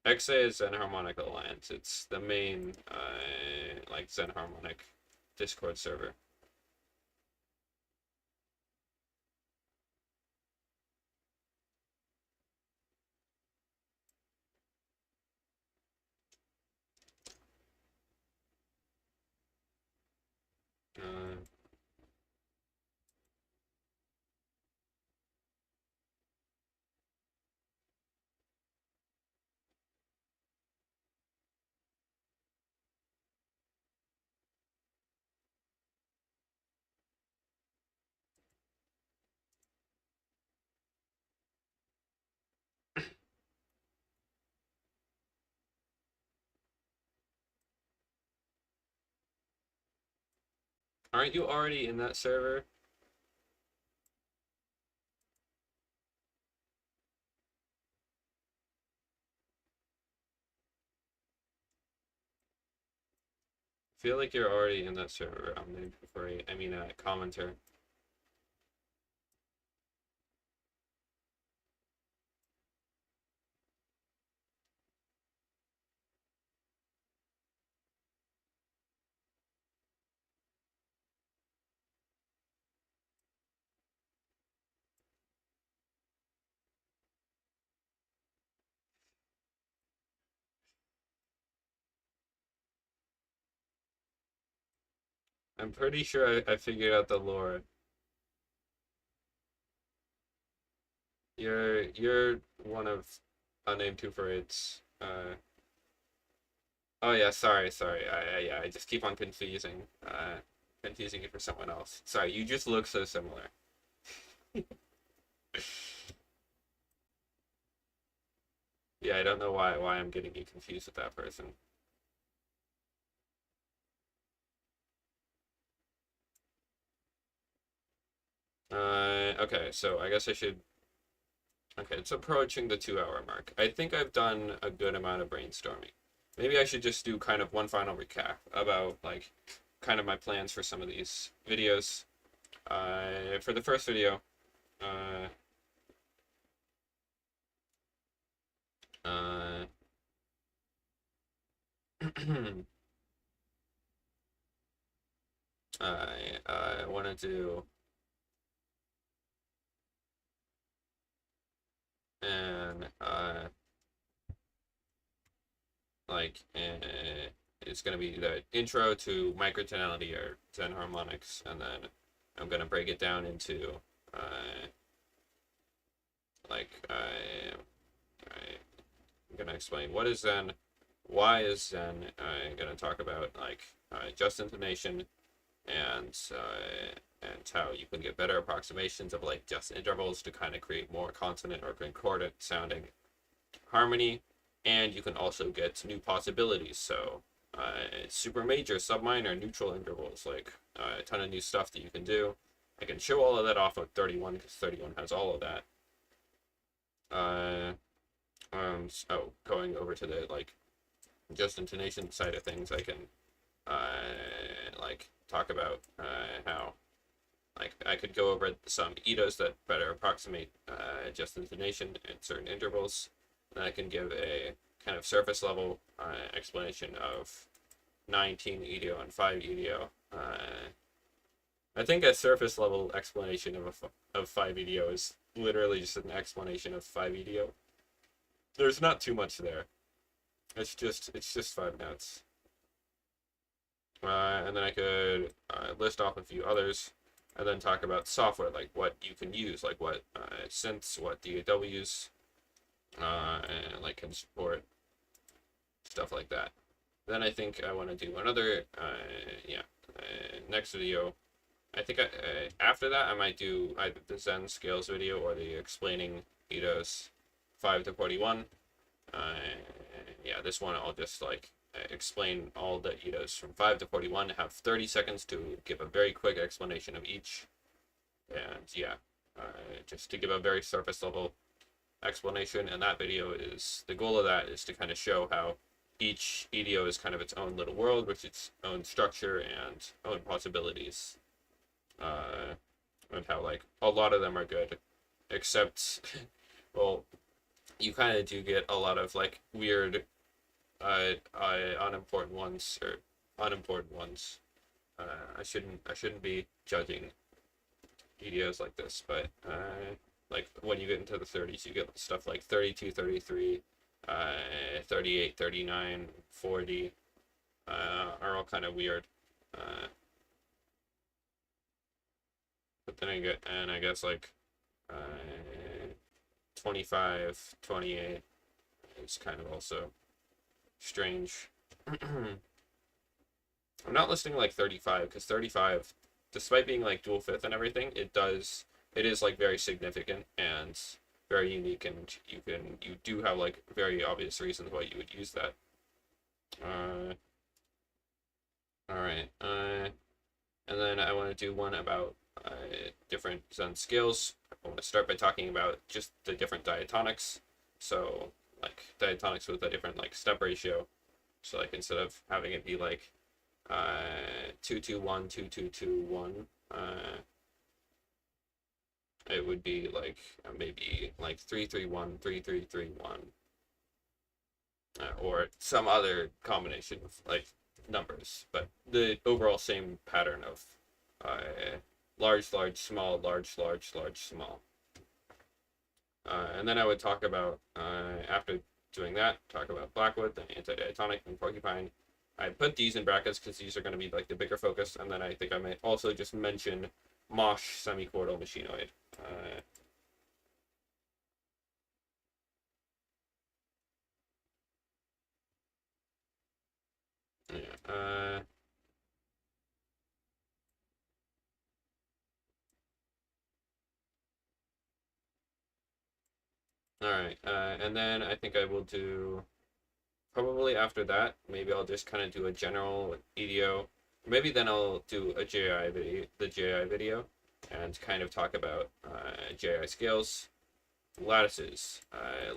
XA is Zen Harmonic Alliance. It's the main like Zen Harmonic Discord server. Uh, aren't you already in that server? Feel like you're already in that server. I'm named for a, I mean, a commenter. I'm pretty sure I figured out the lore. You're one of unnamed two for eights. Oh yeah, sorry. Yeah, I just keep on confusing you for someone else. Sorry, you just look so similar. Yeah, I don't know why I'm getting you confused with that person. Okay, so I guess I should. Okay, it's approaching the 2 hour mark. I think I've done a good amount of brainstorming. Maybe I should just do kind of one final recap about like kind of my plans for some of these videos. For the first video, uh, uh, I want to do and it's gonna be the intro to microtonality or Zen harmonics, and then I'm gonna break it down into uh, like I'm gonna explain what is Zen, why is Zen. I'm gonna talk about like just intonation and how you can get better approximations of like just intervals to kind of create more consonant or concordant sounding harmony, and you can also get new possibilities. So super major, sub minor, neutral intervals, like a ton of new stuff that you can do. I can show all of that off of 31 because 31 has all of that. Uh, so going over to the like just intonation side of things, I can like talk about how like I could go over some Itos that better approximate just intonation at certain intervals. And I can give a kind of surface level explanation of 19 EDO and 5 EDO. I think a surface level explanation of 5 EDO is literally just an explanation of 5 EDO. There's not too much there. It's just 5 notes. And then I could list off a few others, and then talk about software, like what you can use, like what synths, what DAWs, and like can support stuff like that. Then I think I want to do another, next video. I think after that I might do either the Zen scales video or the explaining Ito's 5 to 41. Yeah, this one I'll just like explain all the Itos from 5 to 41, have 30 seconds to give a very quick explanation of each. And yeah, just to give a very surface level explanation. And that video is, the goal of that is to kind of show how each EDO is kind of its own little world with its own structure and own possibilities. Uh, and how like a lot of them are good, except, well, you kind of do get a lot of like weird unimportant ones or unimportant ones. I shouldn't be judging videos like this, but like when you get into the 30s, you get stuff like 32, 33, 38, 39, 40, are all kind of weird. But then I guess like uh, 25, 28 is kind of also strange. I'm not listing like 35 because 35, despite being like dual fifth and everything, it is like very significant and very unique, and you do have like very obvious reasons why you would use that. Uh, all right. And then I want to do one about different Zen scales. I want to start by talking about just the different diatonics. So like diatonics with a different like step ratio. So like instead of having it be like 2-2-1, 2-2-2-1, it would be like maybe like 3-3-1, 3-3-3-1, or some other combination of like numbers, but the overall same pattern of large, large, small, large, large, large, small. And then I would talk about, after doing that, talk about Blackwood, then anti-diatonic, and Porcupine. I put these in brackets because these are going to be like the bigger focus, and then I think I might also just mention Mosh semichordal machinoid. Uh, all right. And then I think I will do probably after that. Maybe I'll just kind of do a general EDO. Maybe then I'll do a JI video, the JI video, and kind of talk about JI scales, lattices,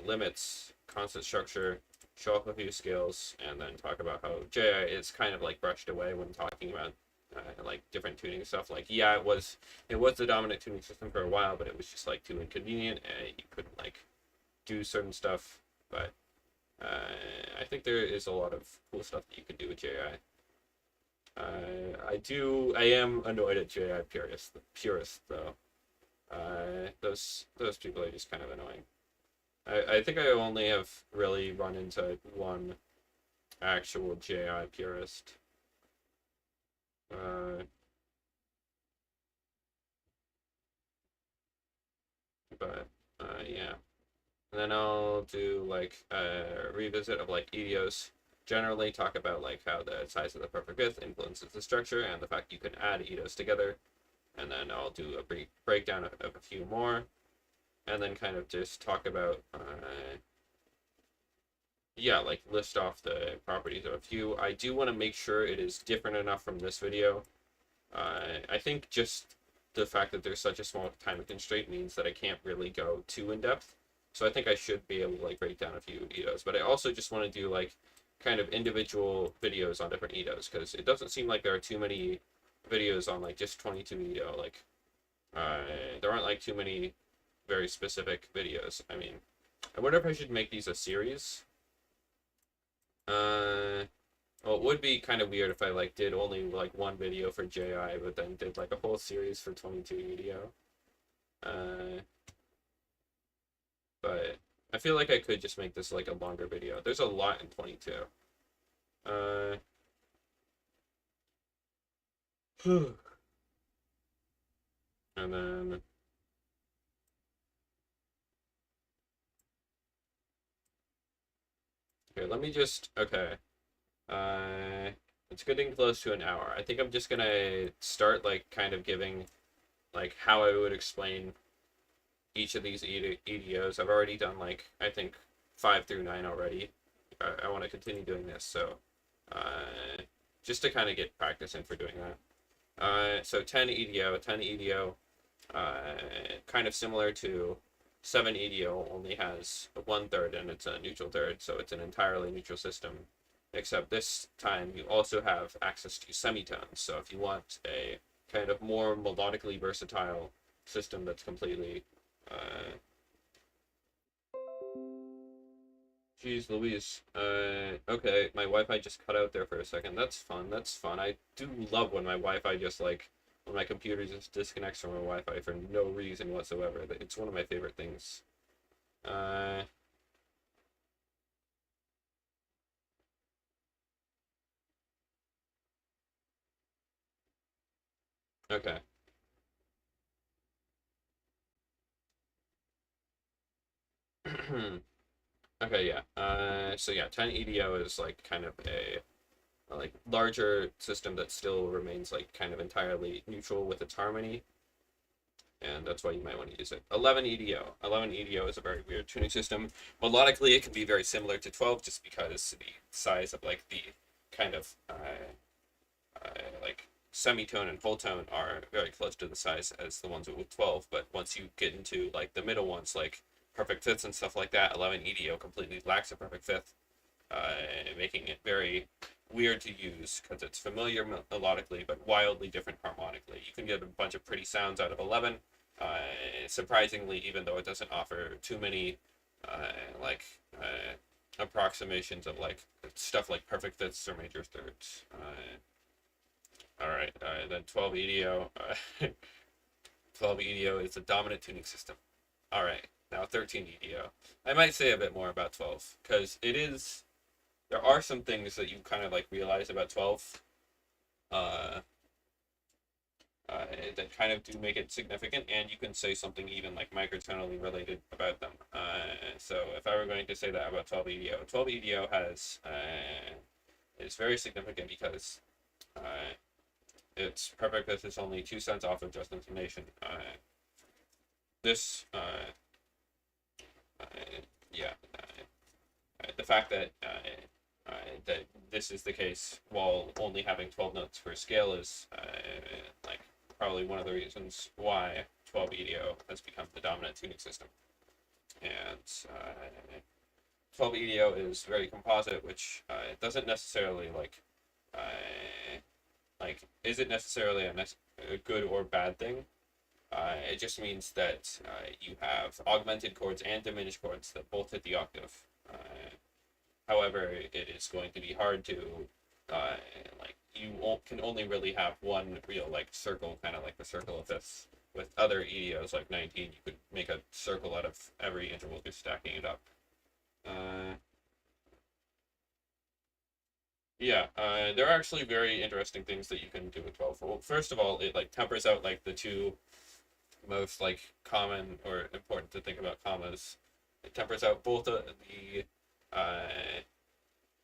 limits, constant structure, show off a few scales, and then talk about how JI is kind of like brushed away when talking about like different tuning stuff. Like yeah, it was the dominant tuning system for a while, but it was just like too inconvenient, and you couldn't like do certain stuff. But I think there is a lot of cool stuff that you can do with JI. I am annoyed at JI purists though. Those people are just kind of annoying. I think I only have really run into one actual JI purist. Uh, but yeah. And then I'll do like a revisit of like EDOs. Generally talk about like how the size of the perfect fifth influences the structure and the fact you can add EDOs together. And then I'll do a brief breakdown of a few more. And then kind of just talk about yeah, like list off the properties of a few. I do want to make sure it is different enough from this video. I think just the fact that there's such a small time constraint means that I can't really go too in depth. So I think I should be able to like break down a few EDOs, but I also just want to do like kind of individual videos on different EDOs because it doesn't seem like there are too many videos on like just 22 EDO. Like there aren't like too many very specific videos. I mean, I wonder if I should make these a series. Uh, well, it would be kind of weird if I like did only like one video for JI, but then did like a whole series for 22 EDO. Uh, but I feel like I could just make this like a longer video. There's a lot in 22. Uh, and then okay, let me just okay. Uh, it's getting close to an hour. I think I'm just gonna start like kind of giving like how I would explain each of these EDOs. I've already done like I think 5 through 9 already. I want to continue doing this, so just to kind of get practice in for doing that. So 10 EDO, 10 EDO, kind of similar to 7 EDO, only has a 1/3 and it's a neutral third, so it's an entirely neutral system. Except this time you also have access to semitones. So if you want a kind of more melodically versatile system that's completely Jeez Louise. Okay, my Wi-Fi just cut out there for a second. That's fun. That's fun. I do love when my Wi-Fi just like when my computer just disconnects from my Wi-Fi for no reason whatsoever. It's one of my favorite things. Uh, okay. Okay, yeah. So yeah, 10 EDO is like kind of a like larger system that still remains like kind of entirely neutral with its harmony, and that's why you might want to use it. 11 EDO. 11 EDO is a very weird tuning system. Melodically, it can be very similar to 12 just because the size of like the kind of like semitone and full tone are very close to the size as the ones with 12. But once you get into like the middle ones, like perfect fifths and stuff like that, 11 EDO completely lacks a perfect fifth, making it very weird to use because it's familiar melodically but wildly different harmonically. You can get a bunch of pretty sounds out of 11, surprisingly, even though it doesn't offer too many like approximations of like stuff like perfect fifths or major thirds. All right, then 12 EDO. 12 EDO is the dominant tuning system. All right, now 13 EDO. I might say a bit more about 12 because it is. There are some things that you kind of like realize about 12 uh, that kind of do make it significant, and you can say something even like microtonally related about them. So if I were going to say that about 12 EDO, 12 EDO has is very significant because its perfect fifth is only 2 cents off of just intonation. This, uh, yeah, the fact that this is the case while only having 12 notes per scale is like probably one of the reasons why 12 EDO has become the dominant tuning system. And 12 EDO is very composite, which doesn't necessarily isn't necessarily a good or bad thing. It just means that you have augmented chords and diminished chords that both hit the octave. However, it is going to be hard to can only really have one real circle, kind of like the circle of fifths. With other EDOs like 19, you could make a circle out of every interval just stacking it up. Yeah, there are actually very interesting things that you can do with 12. Well, first of all, it tempers out the two most common or important to think about commas. It tempers out both uh,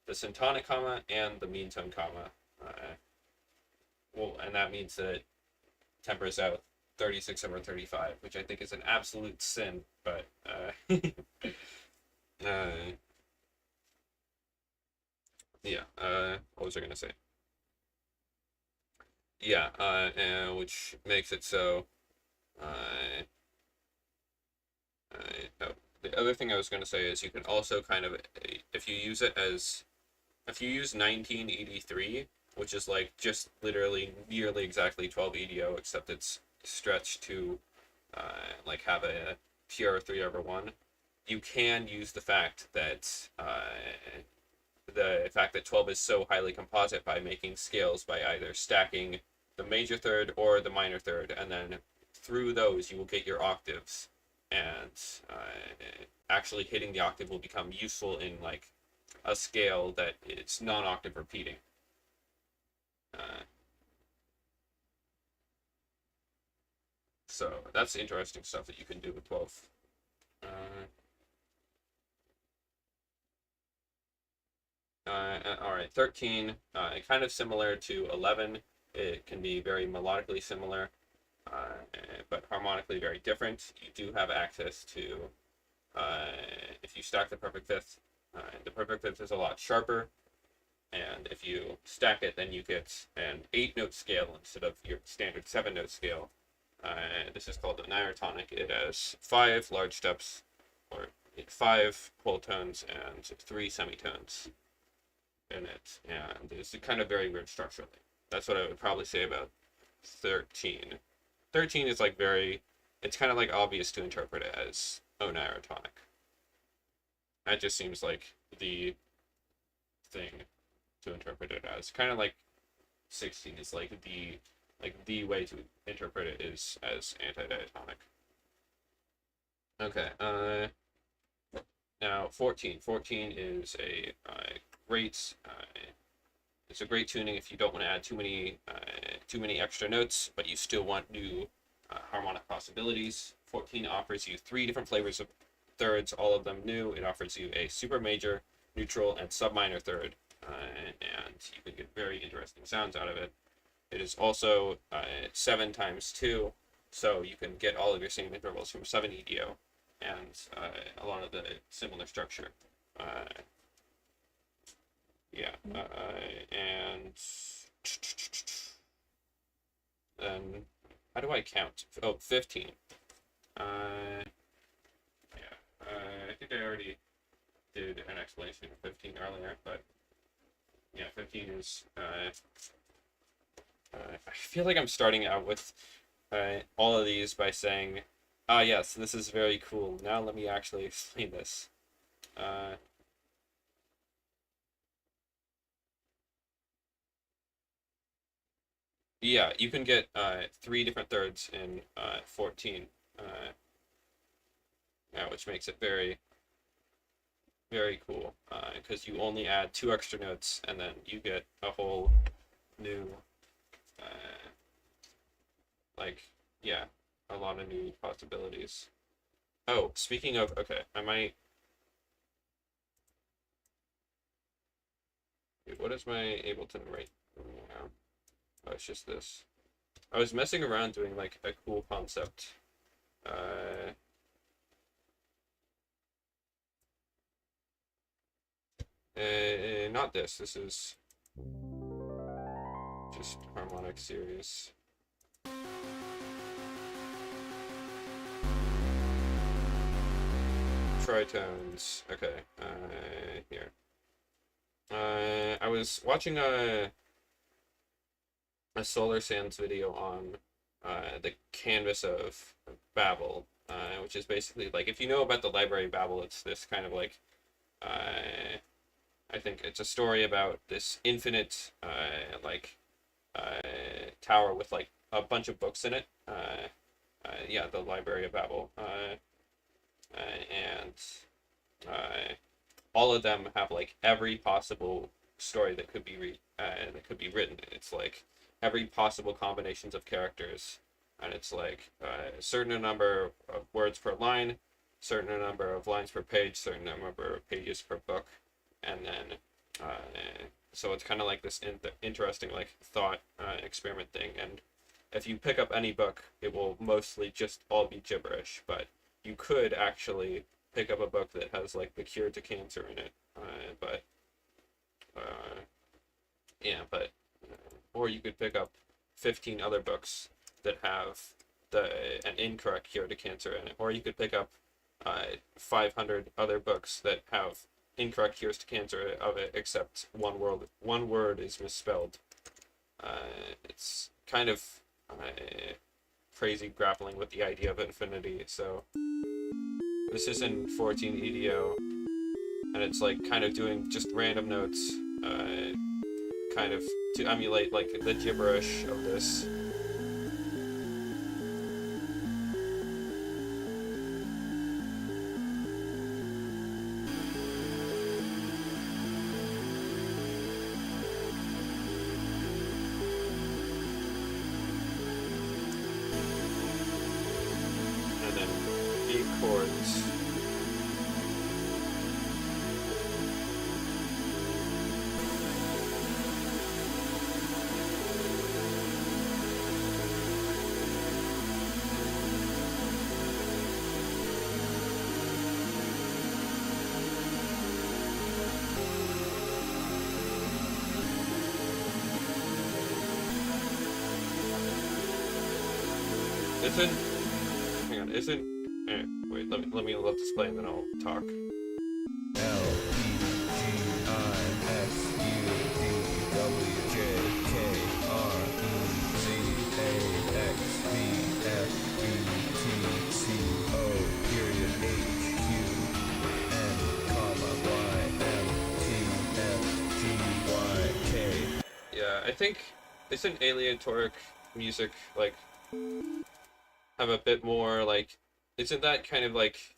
the syntonic comma and the mean tone comma. And that means that it tempers out 36 over 35, which I think is an absolute sin. But yeah. What was I gonna say? Yeah. Which makes it so. Oh, the other thing I was gonna say is you can also kind of, if you use 1983, which is just literally nearly exactly 12 EDO, except it's stretched to have a pure 3/1. You can use the fact that 12 is so highly composite by making scales by either stacking the major third or the minor third, and then through those you will get your octaves, and actually hitting the octave will become useful in a scale that it's non-octave repeating. So that's interesting stuff that you can do with 12. Uh, all right, 13, kind of similar to 11. It can be very melodically similar, but harmonically very different. You do have access to, if you stack the perfect fifth is a lot sharper, and if you stack it, then you get an 8-note scale instead of your standard 7-note scale. This is called a microtonic. It has 5 large steps, or 5 whole tones and 3 semitones in it, and it's a kind of very weird structurally. That's what I would probably say about 13. 13 is it's kind of obvious to interpret it as onirotonic. That just seems like the thing to interpret it as. Kind of 16 is the way to interpret it is as antidiatonic. Okay, now 14. 14 is a great it's a great tuning if you don't want to add too many extra notes, but you still want new harmonic possibilities. 14 offers you 3 different flavors of thirds, all of them new. It offers you a super major, neutral, and subminor third, and you can get very interesting sounds out of it. It is also 7 times 2, so you can get all of your same intervals from 7 EDO, and a lot of the similar structure. Yeah, and then how do I count? Oh, 15. Yeah, I think I already did an explanation of 15 earlier, but yeah, 15 is. I feel like I'm starting out with all of these by saying, "Ah, yes, this is very cool. Now let me actually explain this." Yeah, you can get 3 different thirds in 14, yeah, which makes it very, very cool because you only add 2 extra notes and then you get a whole new, uh, yeah, a lot of new possibilities. Oh, speaking of, okay, I might Wait, what is my Ableton right now? Oh, it's just this. I was messing around doing like a cool concept. Uh, Not this. This is just harmonic series. Tritones. Okay. Here. I was watching a Solar Sands video on the canvas of Babel, which is basically like if you know about the library Babel, it's this kind of like I think it's a story about this infinite uh, tower with like a bunch of books in it. Yeah, the Library of Babel, and uh, all of them have like every possible story that could be that could be written. It's like every possible combinations of characters, and it's like a certain number of words per line, certain number of lines per page, certain number of pages per book, and then so it's kind of like this interesting like thought experiment thing. And if you pick up any book, it will mostly just all be gibberish, but you could actually pick up a book that has like the cure to cancer in it. But uh, yeah, but or you could pick up 15 other books that have an incorrect cure to cancer in it, or you could pick up 500 other books that have incorrect cures to cancer of it, except one word is misspelled. It's kind of crazy grappling with the idea of infinity. So this is in 14 EDO, and it's like kind of doing just random notes, kind of to emulate like the gibberish of this. And then B chords. Isn't hang on, isn't wait, let this play and then I'll talk. Yeah, I think isn't aleatoric music like have a bit more like isn't that kind of like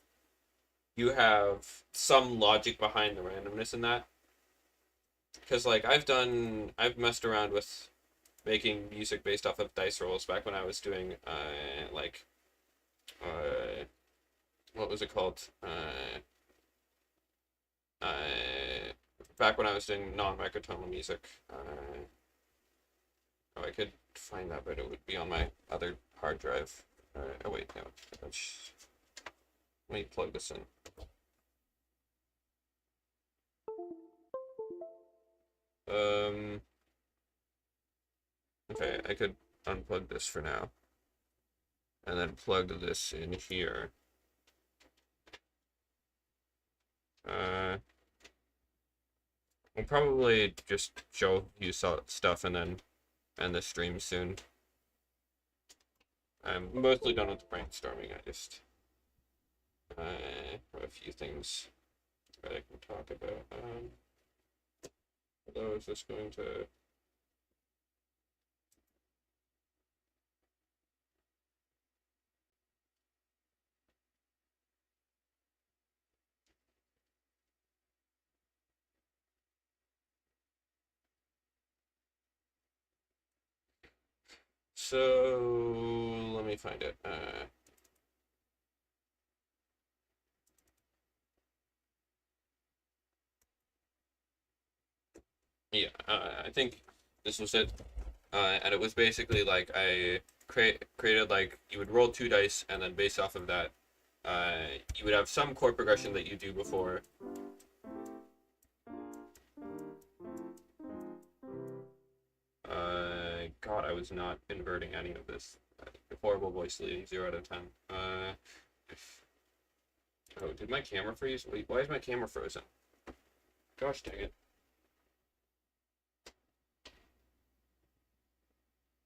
you have some logic behind the randomness in that? Because like I've messed around with making music based off of dice rolls back when I was doing uh what was it called? Back when I was doing non-microtonal music. Oh, I could find that, but it would be on my other hard drive. Oh wait, no. Let me plug this in. Okay, I could unplug this for now, and then plug this in here. We'll probably just show you stuff and then end the stream soon. I'm mostly done with the brainstorming. I just have a few things that I can talk about. Although is this going to? So let me find it. Yeah, I think this was it. And it was basically like I created like you would roll two dice, and then based off of that, you would have some chord progression that you do before. God, I was not inverting any of this. Horrible voice leading 0 out of 10. If, oh, did my camera freeze? Wait, why is my camera frozen? Gosh dang it.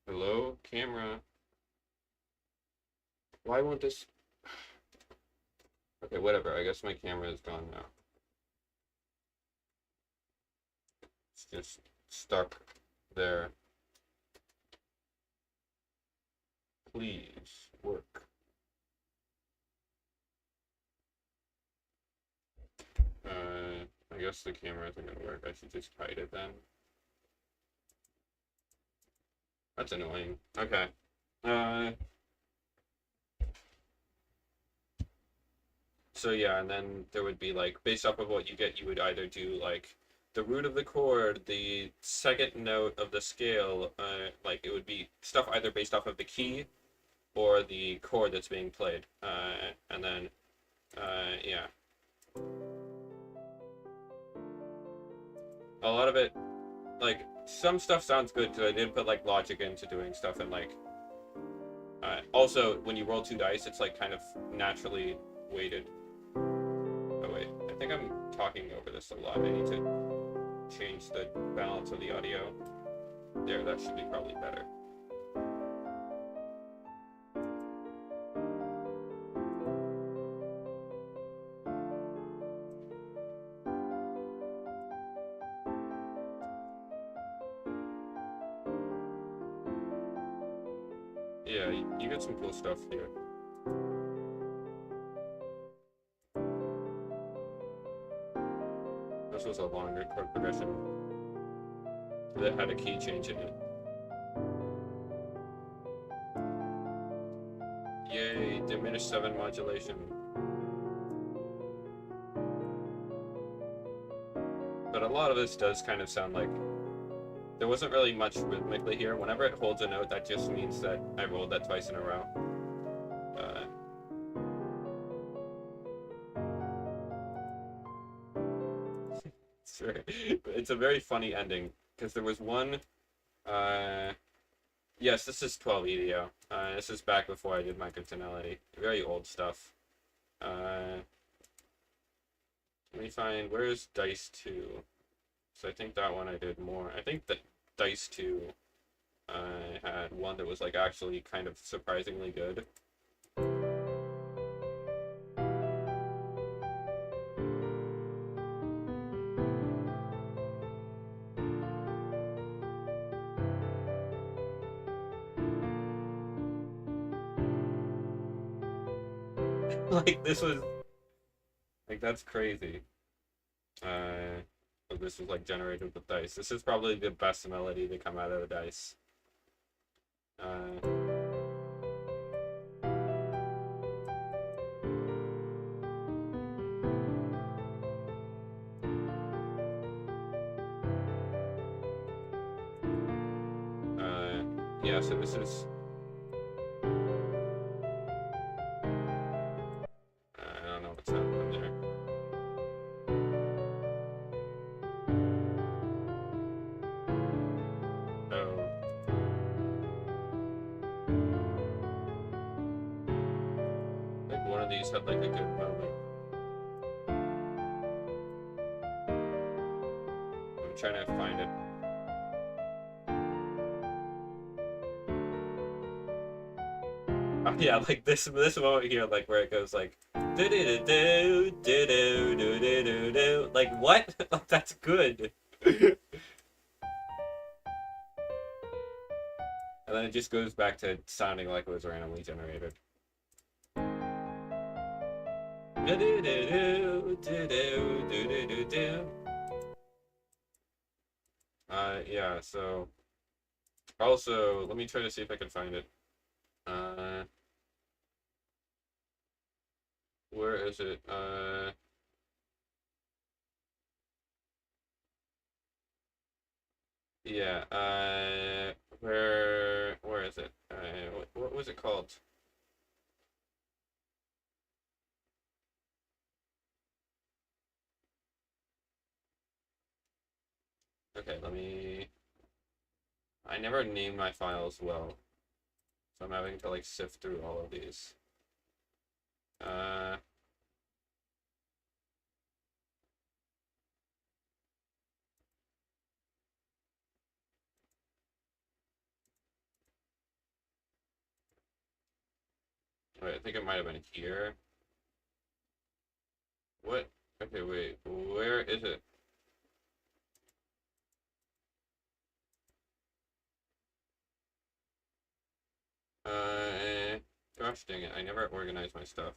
Hello, camera. Why won't this? Okay, whatever. I guess my camera is gone now. It's just stuck there. Please work. I guess the camera isn't gonna work. I should just hide it then. That's annoying. Okay. Uh, so yeah, and then there would be like, based off of what you get, you would either do like the root of the chord, the second note of the scale, like it would be stuff either based off of the key or the chord that's being played. And then, yeah. A lot of it, like, some stuff sounds good because I did put like logic into doing stuff and like, also when you roll two dice, it's like kind of naturally weighted. Oh wait, I think I'm talking over this a lot. I need to change the balance of the audio. There, that should be probably better. Yeah, you get some cool stuff here. This was a longer chord progression that had a key change in it. Yay, diminished 7 modulation. But a lot of this does kind of sound like there wasn't really much rhythmically here. Whenever it holds a note, that just means that I rolled that twice in a row. Uh, it's a very funny ending because there was one. Uh, yes, this is 12 EDO. This is back before I did microtonality. Very old stuff. Let me find where's dice 2. So I think that one I did more. I think that dice 2 I had one that was like actually kind of surprisingly good. Like this was like that's crazy. So this was like generated with dice. This is probably the best melody to come out of the dice. Uh, uh, yeah, so this is. I don't know what's happening there. Oh, like one of these had like a good moment. I'm trying to find it. Yeah, like this moment here, like where it goes like do do do do do do do do do. Like what? That's good. And then it just goes back to sounding like it was randomly generated. Do do do do do do do do do. Yeah. So also, let me try to see if I can find it. Uh, where is it? Yeah. Where is it? What was it called? Okay, let me. I never named my files well, so I'm having to like sift through all of these. Uh, wait, I think it might have been here. What? Okay, wait. Where is it? Uh, Gosh dang it! I never organized my stuff.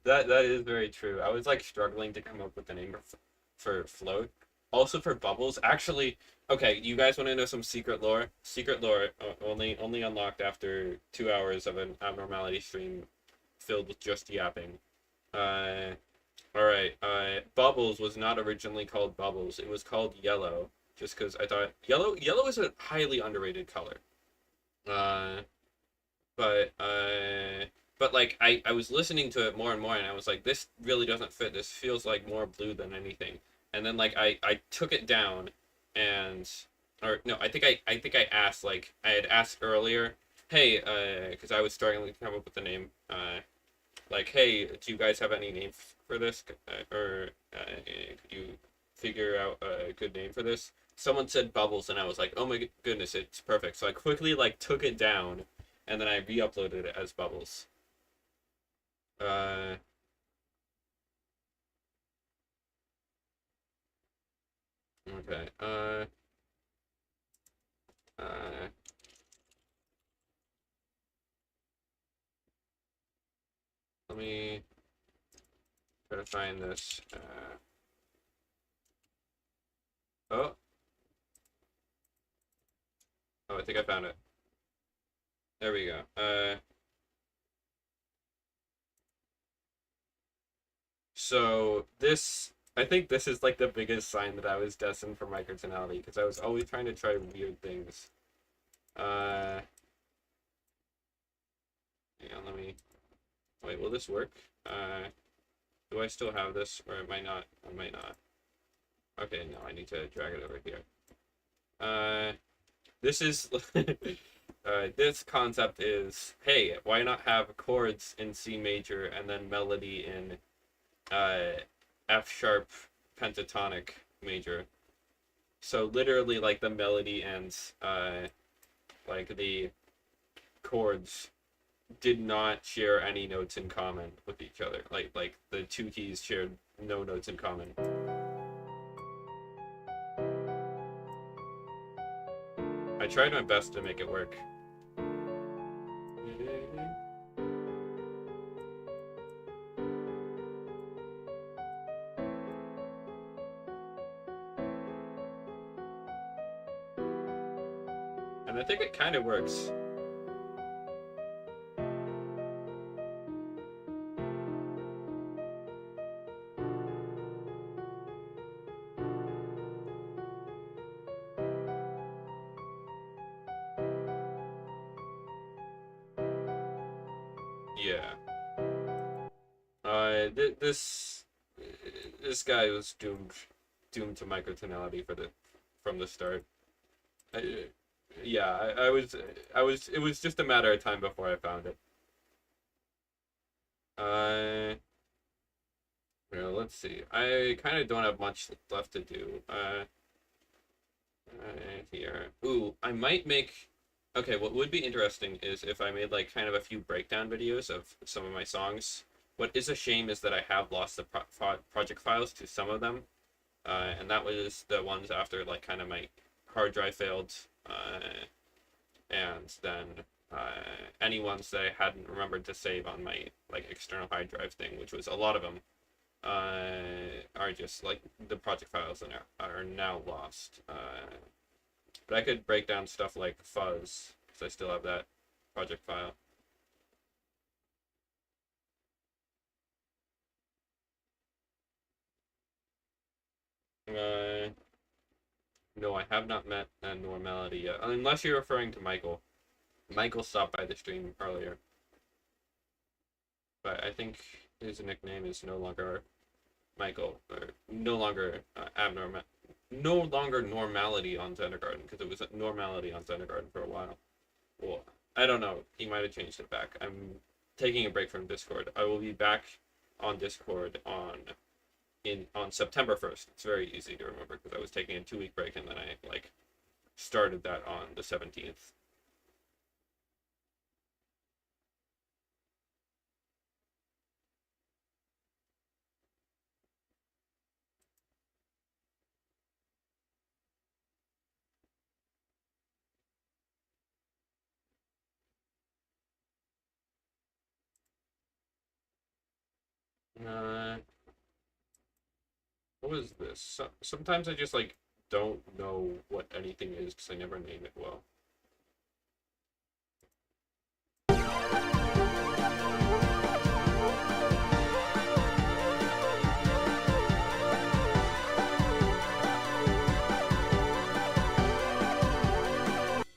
That is very true. I was like struggling to come up with a name for float. Also for bubbles. Actually, okay, you guys want to know some secret lore? Secret lore only unlocked after 2 hours of an abnormality stream filled with just yapping. Uh, all right. Bubbles was not originally called Bubbles. It was called Yellow, just because I thought yellow is a highly underrated color. Uh, but like I was listening to it more and more and I was like this really doesn't fit. This feels like more blue than anything. And then like I took it down and or no, I think I asked like I had asked earlier, hey, because I was struggling to come up with the name, like, hey, do you guys have any name for this? Or could you figure out a good name for this? Someone said Bubbles, and I was like, oh my goodness, it's perfect. So I quickly like took it down, and then I re-uploaded it as Bubbles. Uh, okay. Uh, Let me try to find this. Oh, I think I found it. There we go. So this, I think this is like the biggest sign that I was destined for microtonality because I was always trying to try weird things. Uh, Hang on, let me. Wait, will this work? Do I still have this, or it might not? I might not. Okay, no, I need to drag it over here. Uh, this is. This concept is, hey, why not have chords in C major and then melody in F sharp pentatonic major? So literally, like the melody and like the chords did not share any notes in common with each other. Like the two keys shared no notes in common. I tried my best to make it work. And I think it kind of works. Yeah. This guy was doomed to microtonality from the start. I, yeah, I was it was just a matter of time before I found it. Uh, well, let's see. I kind of don't have much left to do. Here. Ooh, I might make. Okay, what would be interesting is if I made like kind of a few breakdown videos of some of my songs. What is a shame is that I have lost the project files to some of them, and that was the ones after like kind of my hard drive failed, and then any ones that I hadn't remembered to save on my like external hard drive thing, which was a lot of them, are just like the project files and are now lost. But I could break down stuff like fuzz because I still have that project file. Uh, no, I have not met a normality yet, unless you're referring to Michael. Michael stopped by the stream earlier, but I think his nickname is no longer Michael, or no longer abnormal, no longer normality on Zendergarden because it was normality on Zendergarden for a while. Well, I don't know. He might have changed it back. I'm taking a break from Discord. I will be back on Discord on September 1st. It's very easy to remember because I was taking a 2 week break and then I like started that on the 17th. Uh, what was this? Sometimes I just like don't know what anything is because I never name it well.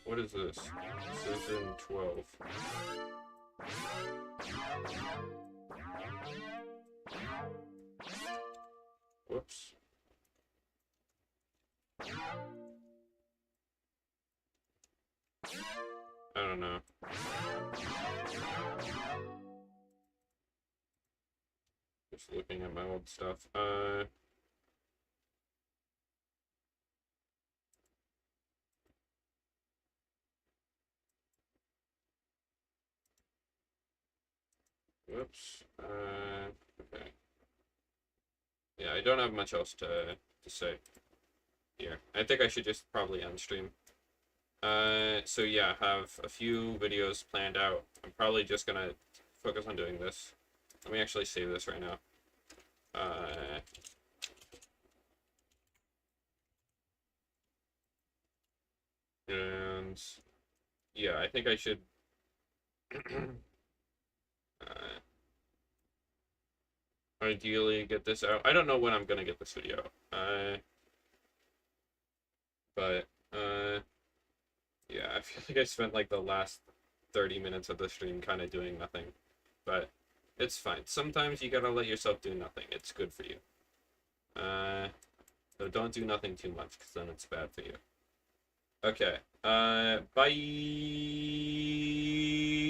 What is this? Season 12. Whoops. I don't know. Just looking at my old stuff. Whoops. Okay. Yeah, I don't have much else to say here. I think I should just probably end stream. So yeah, have a few videos planned out. I'm probably just gonna focus on doing this. Let me actually save this right now. And yeah, I think I should ideally get this out. I don't know when I'm gonna get this video. But yeah, I feel like I spent like the last 30 minutes of the stream kind of doing nothing. But it's fine. Sometimes you gotta let yourself do nothing. It's good for you. So don't do nothing too much, because then it's bad for you. Okay. Bye.